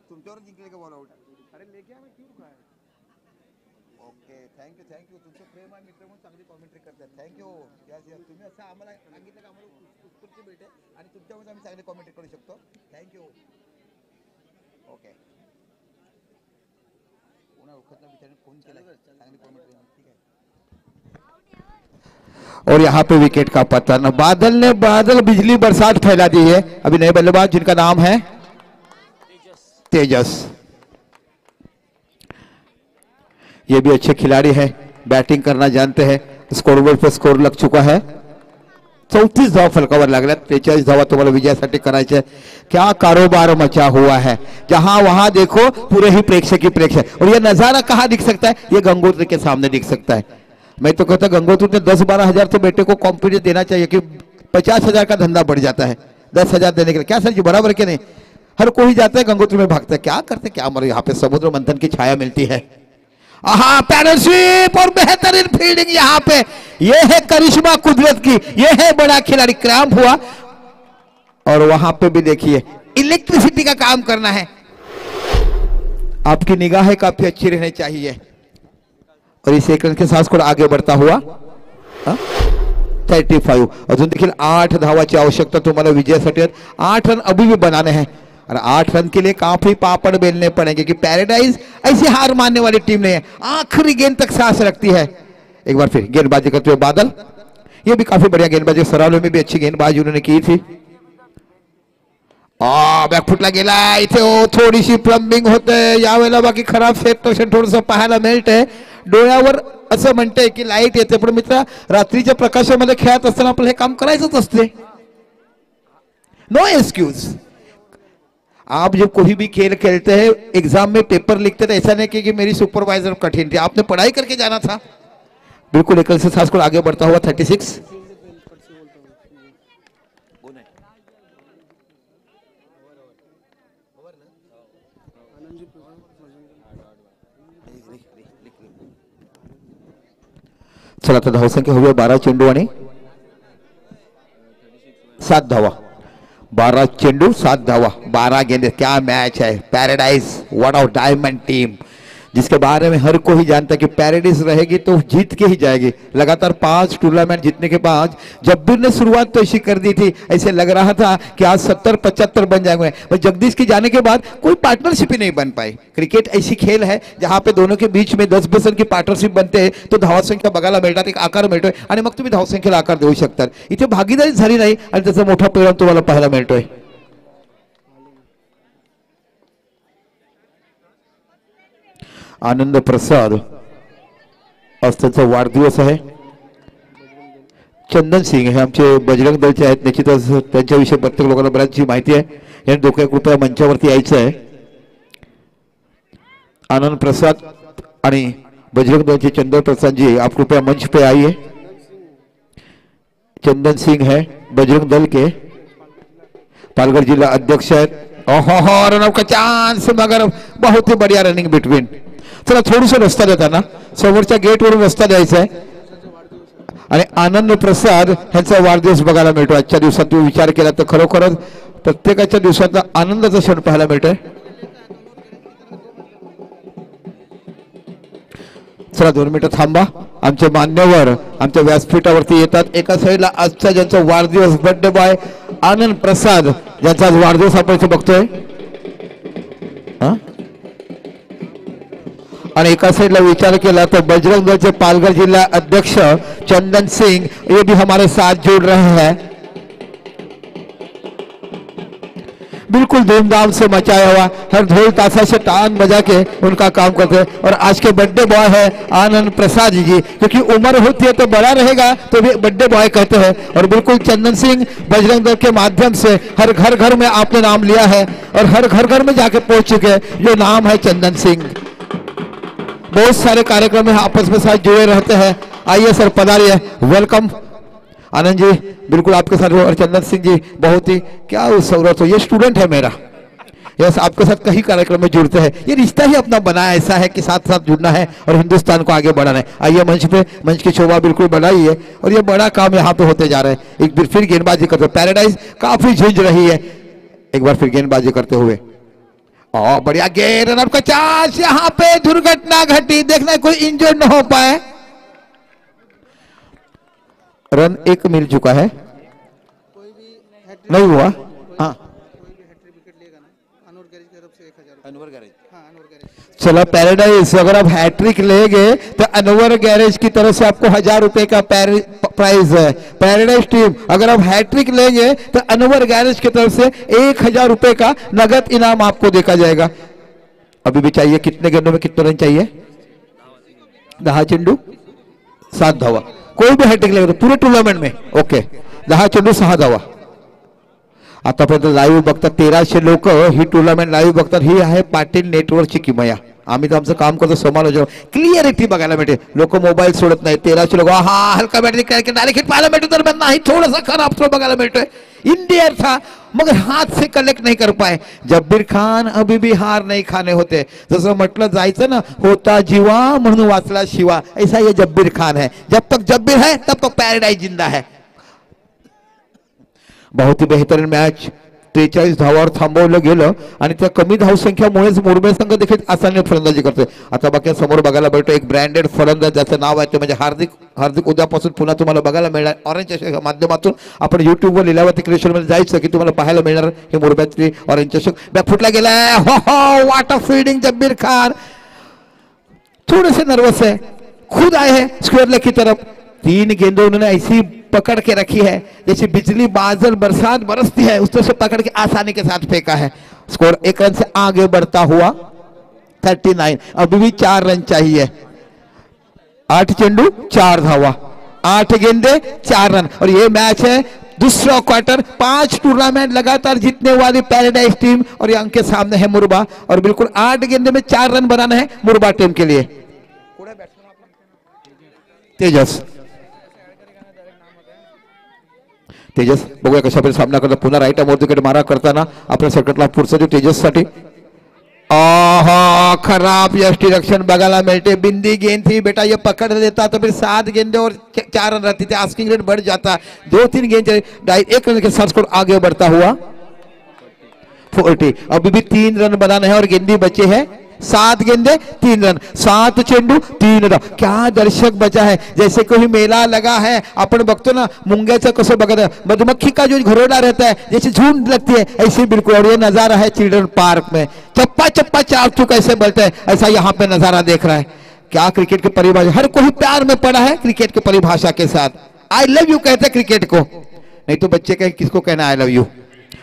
तुमच्यावर जिंकले का बॉल आउट? अरे लेके आम्ही क्यों रुका है? ओके थँक्यू तुमचं प्रेम आणि मित्र म्हणून चांगली कॉमेंट्री करतात। थँक्यू यस तुम्ही असं आम्हाला सांगितलं का आम्हाला उत्स्फूर्ती भेटे आणि तुमच्यामुळे आम्ही चांगली कॉमेंट्री करू शकतो। थँक्यू ओके पुन्हा उखतला बिचारे फोन केला चांगली कॉमेंट्री ठीक है। और यहाँ पे विकेट का पतन, बादल बिजली बरसात फैला दी है। अभी नए बल्लेबाज जिनका नाम है तेजस, ये भी अच्छे खिलाड़ी हैं, बैटिंग करना जानते हैं। स्कोरबोर्ड पे स्कोर लग चुका है, 34 धावा फलकावर लागल्या, 43 धावा तुम्हाला विजयासाठी करायचे। क्या कारोबार मचा हुआ है, जहां वहां देखो पूरे ही प्रेक्षक ही प्रेक्षक। और ये नजारा कहाँ दिख सकता है, ये गंगोत्री के सामने दिख सकता है। मैं तो कहता गंगोत्री ने 10-12 हजार तो बेटे को कॉम्पिटिशन देना चाहिए कि 50 हजार का धंधा बढ़ जाता है 10 हजार देने के लिए। क्या सर जी बराबर के नहीं? हर कोई जाता है गंगोत्री में भागता है, क्या करते क्या मरे। यहाँ पे समुद्र मंथन की छाया मिलती है। आहा पैडल स्वीप और बेहतरीन फील्डिंग यहाँ पे, ये है करिश्मा कुदरत की, ये है बड़ा खिलाड़ी। क्रैम्प हुआ और वहां पे भी देखिए इलेक्ट्रिसिटी का काम करना है। आपकी निगाहें काफी अच्छी रहनी चाहिए। और इस एक रन के साथ स्कोर आगे बढ़ता हुआ 35। अजून देखील 8 धावाची आवश्यकता तुम्हाला विजयासाठी। 8 रन अभी भी बनाने हैं और 8 रन के लिए काफी पापड़ बेलने पड़ेंगे कि पैराडाइज ऐसी हार मानने वाली टीम नहीं है, आखिरी गेंद तक सांस रखती है। एक बार फिर गेंदबाजी करते हुए बादल, ये भी काफी बढ़िया गेंदबाजी, सरावले में भी अच्छी गेंदबाजी उन्होंने की थी। बॅकफुटला गेला इथे, थोडीशी प्लंबिंग होते यावेळेला, बाकी खराब सेक्शन थोडंसं पाहायला मिळतंय। डोळ्यावर असं म्हणते की लाईट येते, पण मित्रा रात्रीच्या प्रकाशामध्ये खेळत असताना आपल्याला हे काम करायचंच असते। No excuse. आप जब कोई भी खेल खेलते हैं, एग्जाम में पेपर लिखते थे, ऐसा नहीं कि मेरी सुपरवाइजर कठिन थी, आपने पढ़ाई करके जाना था। बिल्कुल एकल से साथ आगे बढ़ता हुआ 36। चला तर धावसंख्या होऊया 12 चेंडू आणि 7 धावा। 12 चेंडू 7 धावा 12 गेंदे। क्या मैच है। Paradise what of diamond team, जिसके बारे में हर कोई जानता है कि पैराडाइज रहेगी तो जीत के ही जाएगी। लगातार 5 टूर्नामेंट जीतने के बाद जब्बीर ने शुरुआत तो ऐसी कर दी थी, ऐसे लग रहा था कि आज 70-75 बन जाएंगे, पर जगदीश के जाने के बाद कोई पार्टनरशिप ही नहीं बन पाई। क्रिकेट ऐसी खेल है जहां पे दोनों के बीच में 10 की पार्टनरशिप बनते हैं तो धावसंख्या बघायला मिळतात, एक आकार मिळतोय आणि मग तुम्ही धावसंख्येला आकार देऊ शकता। इथे भागीदारी झाली नाही आणि त्याचा मोठा परिणाम तुम्हाला पाहायला मिळतोय। आनंद प्रसाद आज त्यांचा वाढदिवस आहे। चंदन सिंग हे आमचे बजरंग दलचे आहेत, निश्चितच त्यांच्याविषयी प्रत्येक लोकांना बऱ्याचशी माहिती आहे। यांनी दोघे कृपया मंचावरती यायचं आहे। आनंद प्रसाद आणि बजरंग दलचे चंदन प्रसाद जी आप कृपया मंच पे आइए। चंदन सिंह है बजरंग दल के, पालघर जिला अध्यक्ष है। ओहो रन का चांस, मगर बहुत ही बढ़िया रनिंग बिटवीन। चला थोडस रस्ता देताना समोरच्या गेट वरून रस्ता द्यायचा आहे आणि आनंद प्रसाद यांचा वाढदिवस बघायला मिळतो। आजच्या दिवसात तुम्ही विचार केला तर खरोखरच प्रत्येकाच्या दिवसात आनंदाचा क्षण पाहायला मिळतोय। चला 2 मिनिटं थांबा, आमचे मान्यवर आमच्या व्यासपीठावरती येतात। एका साईडला आजचा ज्यांचा वाढदिवस बर्थडे बॉय आनंद प्रसाद ज्यांचा आज वाढदिवस आपण इथे बघतोय, और एक साइड विचार किया तो बजरंग दल के पालघर जिला अध्यक्ष चंदन सिंह ये भी हमारे साथ जुड़ रहे हैं। बिल्कुल धूमधाम से मचाया हुआ, हर ढोल ताशा से तान बजा के उनका काम करते हैं। और आज के बर्थडे बॉय है आनंद प्रसाद जी, क्योंकि उम्र होती है तो बड़ा रहेगा तो भी बर्थडे बॉय कहते हैं। और बिल्कुल चंदन सिंह बजरंग दल के माध्यम से हर घर घर में आपने नाम लिया है और हर घर घर में जाके पहुंच चुके हैं, जो नाम है चंदन सिंह। बहुत सारे कार्यक्रम में आपस में साथ जुड़े रहते हैं। आइए सर पधारिए, वेलकम आनंद जी, बिल्कुल आपके साथ। और चंदन सिंह जी बहुत ही क्या सौरभ, ये स्टूडेंट है मेरा, यस आपके साथ कई कार्यक्रम में जुड़ते हैं। ये रिश्ता ही अपना बना ऐसा है कि साथ साथ जुड़ना है और हिंदुस्तान को आगे बढ़ाना है। आइए मंच पे, मंच की शोभा बिल्कुल बढ़ाई है और ये बड़ा काम यहाँ पे होते जा रहे हैं। एक बार फिर गेंदबाजी करते हुए पैराडाइज काफी झुंझ रही है, एक बार फिर गेंदबाजी करते हुए और बढ़िया गेंद, रन का चांस। यहाँ पे दुर्घटना घटी, देखना कोई इंजर्ड न हो पाए। रन 1 मिल चुका है, नहीं हुआ। हाँ चलो पैराडाइज, अगर आप हैट्रिक लेंगे तो अनवर गैरेज की तरफ से आपको 1000 रुपए का प्राइज है। पैराडाइज टीम अगर आप हैट्रिक लेंगे तो अनवर गैरेज की तरफ से 1000 रुपए का नगद इनाम आपको देखा जाएगा। अभी भी चाहिए, कितने गेंदों में कितने रन चाहिए? 10 चेंडू 7 धावा। कोई भी हैट्रिक लेगा तो पूरे टूर्नामेंट में ओके 10 चेंडू 6 धावा। आतापर्यंत लाईव्ह बघतात 1300 लोक ही टूर्नामेंट लाईव्ह बघतात। ही आहे पाटील नेटवर्कची किमया। आम्ही तर आमचं काम करतो, समालोचन क्लिअरिटी बघायला मिळते, लोक मोबाईल सोडत नाही। 1300 लोक, हा हलका बॅटरी डायरेक्ट हिट पाहायला मिळतो, तर नाही थोडासा खराब थ्रो बघायला मिळतोय। इंडियर था मगर हाथ से कलेक्ट नहीं कर पाए। जब्बीर खान अभी भी हार नहीं खाने होते, जसं म्हटलं जायचं ना, होता जीवा म्हणून वाचला शिवा, ऐसा ये जब्बीर खान है। जब तक जब्बीर है तब तक पैराडाइज जिंदा है। बहुत ही बेहतरीन मैच 43 धावावर थांबवलं गेलं आणि त्या कमी धावसंख्यामुळेच मुरबे संघ देखील आसाने फलंदाजी करतोय। आता बाकी समोर बघायला मिळतो एक ब्रँडेड फलंदाज ज्याचं नाव आहे ते म्हणजे हार्दिक उद्यापासून पुन्हा तुम्हाला बघायला मिळणार ऑरेंज चषक माध्यमातून। आपण युट्यूबवर लीलावती क्रिएशन मध्ये जायचं की तुम्हाला पाहायला मिळणार हे मुरब्यातली ऑरेंज चषक। बॅकफुटला गेलाय, हो हो व्हाट अ फील्डिंग जब्बीर खान, थोड़े से नर्वस है, खुद आए हैं स्क्वायर लेग की तरफ। 3 गेंदों उन्होंने ऐसी पकड़ के रखी है जैसे बिजली बादल बरसात बरसती है, उस तरह से पकड़ के आसानी के साथ फेंका है। स्कोर 1 रन से आगे बढ़ता हुआ 39। अभी भी 4 रन चाहिए। 8 चेंडू 4 धावा, 8 गेंदे 4 रन। और ये मैच है दूसरा क्वार्टर, 5 टूर्नामेंट लगातार जीतने वाली पैराडाइज टीम और यहाँ के सामने है मुरबा। और बिल्कुल 8 गेंदे में 4 रन बनाना है मुरबा टीम के लिए। तेजस तेजस बघूया कशा प्रकारे सामना करता। पुन्हा राईट आर्म विकेट मारा करताना आपल्या सर्कटला पुढचं जो तेजस साठी खराब यष्टिरक्षण बघायला मिळते। बिंदी गेंद थी बेटा, ये पकड़ लेता तो फिर 7 गेंदे और 4 रन रहती थी, आस्किंग रेट बढ़ जाता। 2-3 गेंद 1 रन के साथ स्कोर आगे बढ़ता हुआ 40। अभी भी 3 रन बनाने हैं और गेंदी बचे हैं 7 गेंदे 3 रन, 7 चेंडू 3 रन। क्या दर्शक बचा है, जैसे कोई मेला लगा है। आपण बघतो ना मुंग्याचं कसं बघत है, मधुमक्खी का जो घरोड़ा रहता है जैसे झुंड लगती है ऐसे बिल्कुल। और ये नजारा है चिल्ड्रन पार्क में, चप्पा चप्पा चाकू कैसे बढ़ते हैं ऐसा यहाँ पे नजारा देख रहा है। क्या क्रिकेट की परिभाषा, हर कोई प्यार में पड़ा है क्रिकेट की परिभाषा के साथ। आई लव यू कहते हैं क्रिकेट को, नहीं तो बच्चे कहें किसको कहना आई लव यू।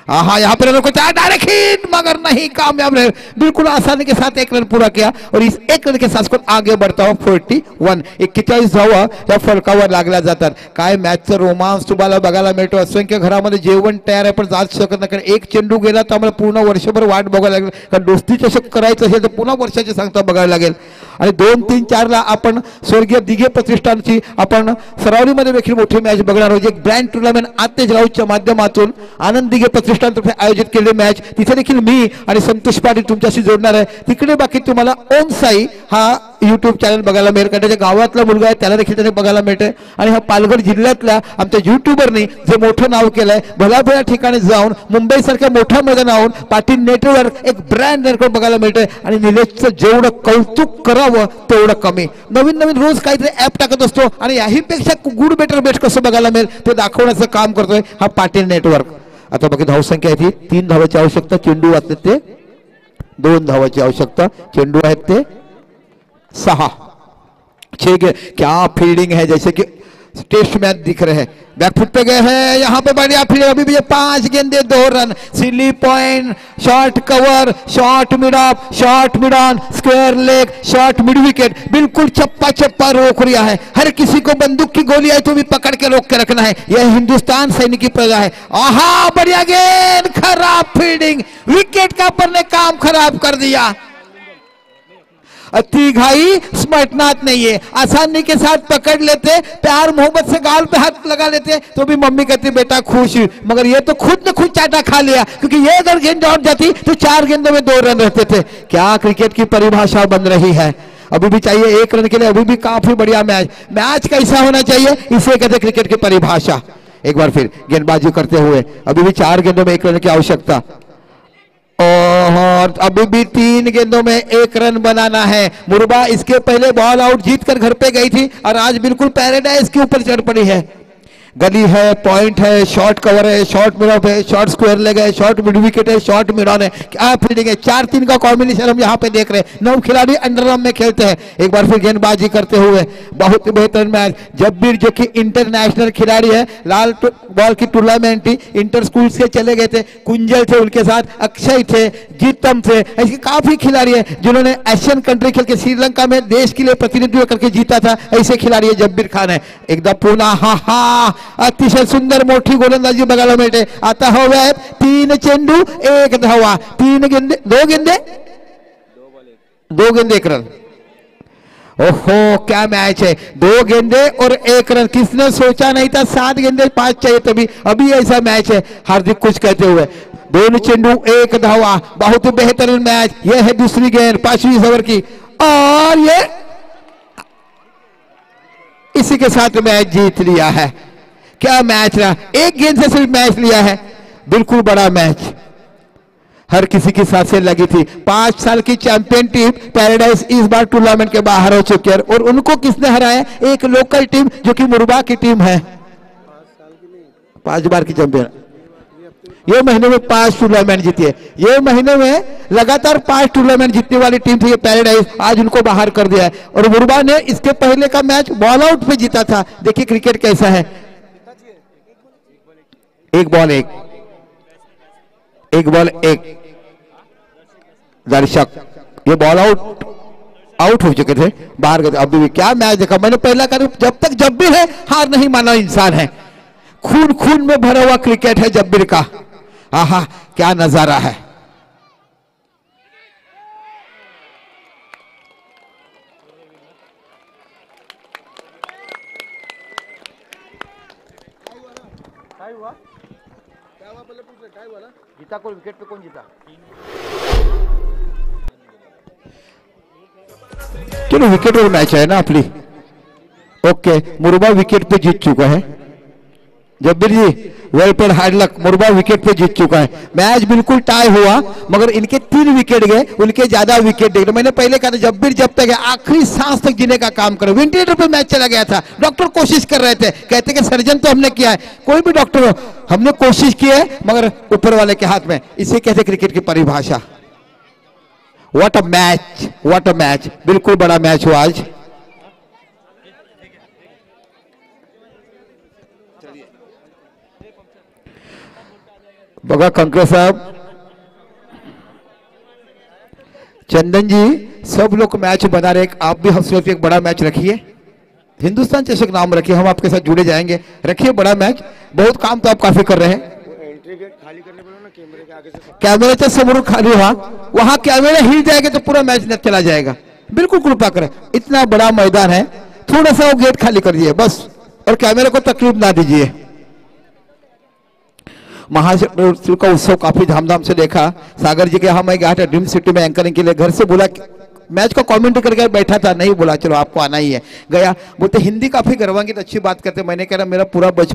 हाँ, यहाँ पे रनों को चार डायरेक्ट हिट मगर नहीं कामयाब रहे, बिल्कुल आसानी के साथ 1 रन पूरा किया और इस 1 रन के साथ स्कोर आगे बढ़ता हुआ 41। 41 धावा या फलकावर लागल्या जातात। काय मॅचचं रोमांस तुम्हाला बघायला मिळतो। असंख्य घरामध्ये जेवण तयार आहे पण जात शकत नाही, कारण 1 चेंडू गेला तर आम्हाला पूर्ण वर्षभर वाट बघायला लागेल, कारण दोस्ती चषक करायचं असेल तर पुन्हा वर्षाची सांगता बघायला लागेल। आणि 2, 3, 4 ला आपण स्वर्गीय दिघे प्रतिष्ठानची आपण सरावलीमध्ये देखील मोठी मॅच बघणार आहोत। एक ब्रँड टुर्नामेंट आतेज राऊतच्या माध्यमातून आनंद दिघे प्रतिष्ठानतर्फे आयोजित केलेली मॅच, तिथे देखील मी आणि संतोष पाटील तुमच्याशी जोडणार आहे। तिकडे बाकी तुम्हाला ओम साई हा YouTube चॅनल बघायला मिळेल, कारण त्याच्या गावातला मुलगा आहे त्याला देखील त्याने बघायला मिळते। आणि हा पालघर जिल्ह्यातल्या आमच्या युट्यूबरनी जे मोठं नाव केलंय, भल्या ठिकाणी जाऊन मुंबई सारख्या मोठ्या मैदानावरून पाटील नेटवर्क एक ब्रँड नेटवर्क बघायला मिळते। आणि निलेशचं जेवढं कौतुक करावं तेवढं कमी, नवीन नवीन रोज काहीतरी ऍप टाकत असतो आणि याहीपेक्षा गुड बेटर बेस्ट कसं बघायला मिळेल ते दाखवण्याचं काम करतोय हा पाटील नेटवर्क। आता बाकी धावसंख्या आहे ती 3 धावाची आवश्यकता, चेंडू वाचले ते 2 धावाची आवश्यकता, चेंडू आहेत ते 6। क्या फील्डिंग है, जैसे कि टेस्ट मैच दिख रहे हैं। बैकफुट पे गए हैं, यहाँ पे बढ़िया फील्डिंग, अभी भी 5 गेंदे 2 run, silly point, short cover, short mid of, short mid on, square leg, short mid wicket, बिल्कुल चप्पा चप्पा रोक रिया है। हर किसी को बंदूक की गोली आई तो भी पकड़ के रोक के रखना है, यह हिंदुस्तान सैनिक की प्रजा है। आहा बढ़िया गेंद, खराब फील्डिंग, विकेट कीपर ने काम खराब कर दिया। अति घाई स्मटनाथ नहीं है, आसानी के साथ पकड़ लेते, प्यार मोहब्बत से गाल पे हाथ लगा लेते तो भी मम्मी कहती बेटा खुश, मगर ये तो खुद ने खुद चाटा खा लिया, क्योंकि ये अगर गेंद आउट जाती तो 4 गेंदों में 2 रन रहते थे। क्या क्रिकेट की परिभाषा बन रही है, अभी भी चाहिए 1 रन के लिए, अभी भी काफी बढ़िया मैच कैसा होना चाहिए इसे कहते क्रिकेट की परिभाषा। एक बार फिर गेंदबाजी करते हुए अभी भी 4 गेंदों में 1 रन की आवश्यकता और अभी भी 3 गेंदों में 1 रन बनाना है। मुरबा इसके पहले बॉल आउट जीतकर घर पे गई थी और आज बिल्कुल पैराडाइज के ऊपर चढ़ पड़ी है। गली है, पॉइंट है, शॉर्ट कवर है, शॉर्ट मिड ऑफ है, शॉर्ट स्क्वायर लेग है, शॉर्ट मिड विकेट है, शॉर्ट मिड ऑन है। क्या फील्डिंग है, 4-3 का कॉम्बिनेशन हम यहाँ पे देख रहे हैं। 9 खिलाड़ी अंडरआर्म में खेलते हैं। एक बार फिर गेंदबाजी करते हुए बहुत ही बेहतरीन मैच। जब्बीर जो कि इंटरनेशनल खिलाड़ी है, लाल बॉल की टूर्नामेंट ही इंटर स्कूल से चले गए थे, कुंजल थे उनके साथ, अक्षय थे, जीतम थे, ऐसे काफी खिलाड़ी है जिन्होंने एशियन कंट्री खेल के श्रीलंका में देश के लिए प्रतिनिधित्व करके जीता था। ऐसे खिलाड़ी है जब्बीर खान है। एकदा पुन्हा हा अतिशय सुंदर मोठी गोलंदाजी बघायला मिळते। आता हवे आहेत 3 चेंडू 1 धावा, 2 गेंदे 1 रन। ओहो क्या मैच है, 2 गेंदे और 1 रन, किसने सोचा नहीं था 7 गेंदे 5 चाहिए तभी, अभी ऐसा मैच है। हार्दिक कुछ कहते हुए 2 चेंडू 1 धावा, बहुत ही बेहतरीन मैच। यह है दूसरी गेंद 5वीं ओवर की और ये इसी के साथ मैच जीत लिया है। क्या मैच रहा, 1 गेंद से सिर्फ मैच लिया है, बिल्कुल बड़ा मैच, हर किसी की सांसें लगी थी। 5 साल की चैंपियन टीम पैराडाइज इस बार टूर्नामेंट के बाहर हो चुकी है और उनको किसने हराया, एक लोकल टीम जो कि मुरबा की टीम है, 5 बार की चैंपियन। ये महीने में 5 टूर्नामेंट जीती है, ये महीने में लगातार 5 टूर्नामेंट जीतने वाली टीम थी ये पैराडाइज, आज उनको बाहर कर दिया है। और मुरबा ने इसके पहले का मैच बॉल आउट पे जीता था। देखिए क्रिकेट कैसा है, 1 बॉल 1 दर्शक, ये बॉल आउट हो चुके थे, बाहर गए। अभी भी क्या मैच देखा मैंने, पहला कहा जब तक जब्बीर है हार नहीं माना इंसान है। खून खून में भरा हुआ क्रिकेट है जब्बीर का। आहा क्या नजारा है। जीता कौन, विकेट पे कौन जीता? चलो विकेट और मैच है ना अपनी। ओके मुरबा विकेट पे जीत चुका है, जब्बीर जी वेल प्लेड, हार्ड लक। मुरबा विकेट पे जीत चुका है। मैच बिल्कुल टाई हुआ मगर इनके 3 विकेट गए, उनके ज्यादा विकेट गए। मैंने पहले कहा था जब्बीर जब तक आखिरी सांस तक जीने का काम करो। वेंटिलेटर पे मैच चला गया था, डॉक्टर कोशिश कर रहे थे, कहते कि सर्जन तो हमने किया है, कोई भी डॉक्टर हो, हमने कोशिश की है मगर ऊपर वाले के हाथ में। इसे कहते क्रिकेट की परिभाषा। What a match, what a match, बिल्कुल बड़ा मैच हुआ आज। बघा कंकरे साहब, चंदन जी, सब लोग मैच बना रहे, आप भी सिर्फ एक बड़ा मैच रखिए, हिंदुस्तान चषक नाम रखिए, हम आपके साथ जुड़े जाएंगे। रखिए बड़ा मैच, बहुत काम तो आप काफी कर रहे हैं। कैमरे से समोर खाली हुआ, वहां कैमरे हिल जाएगा तो पूरा मैच न चला जाएगा। बिल्कुल कृपा करें, इतना बड़ा मैदान है, थोड़ा सा वो गेट खाली कर दिए बस, और कैमरे को तकलीफ ना दीजिए। महाशिवरात्रि का उत्सव काफी धूमधाम से देखा। सागर जी के यहाँ मैं गया था ड्रीम सिटी में एंकरिंग के लिए, घर से बोला मैच का कमेंट करके बैठा था, नहीं बोला चलो आपको आना ही है, गया। बोलते हिंदी काफी गर्वान्वित अच्छी बात करते। मैंने कहा मेरा पूरा बचपन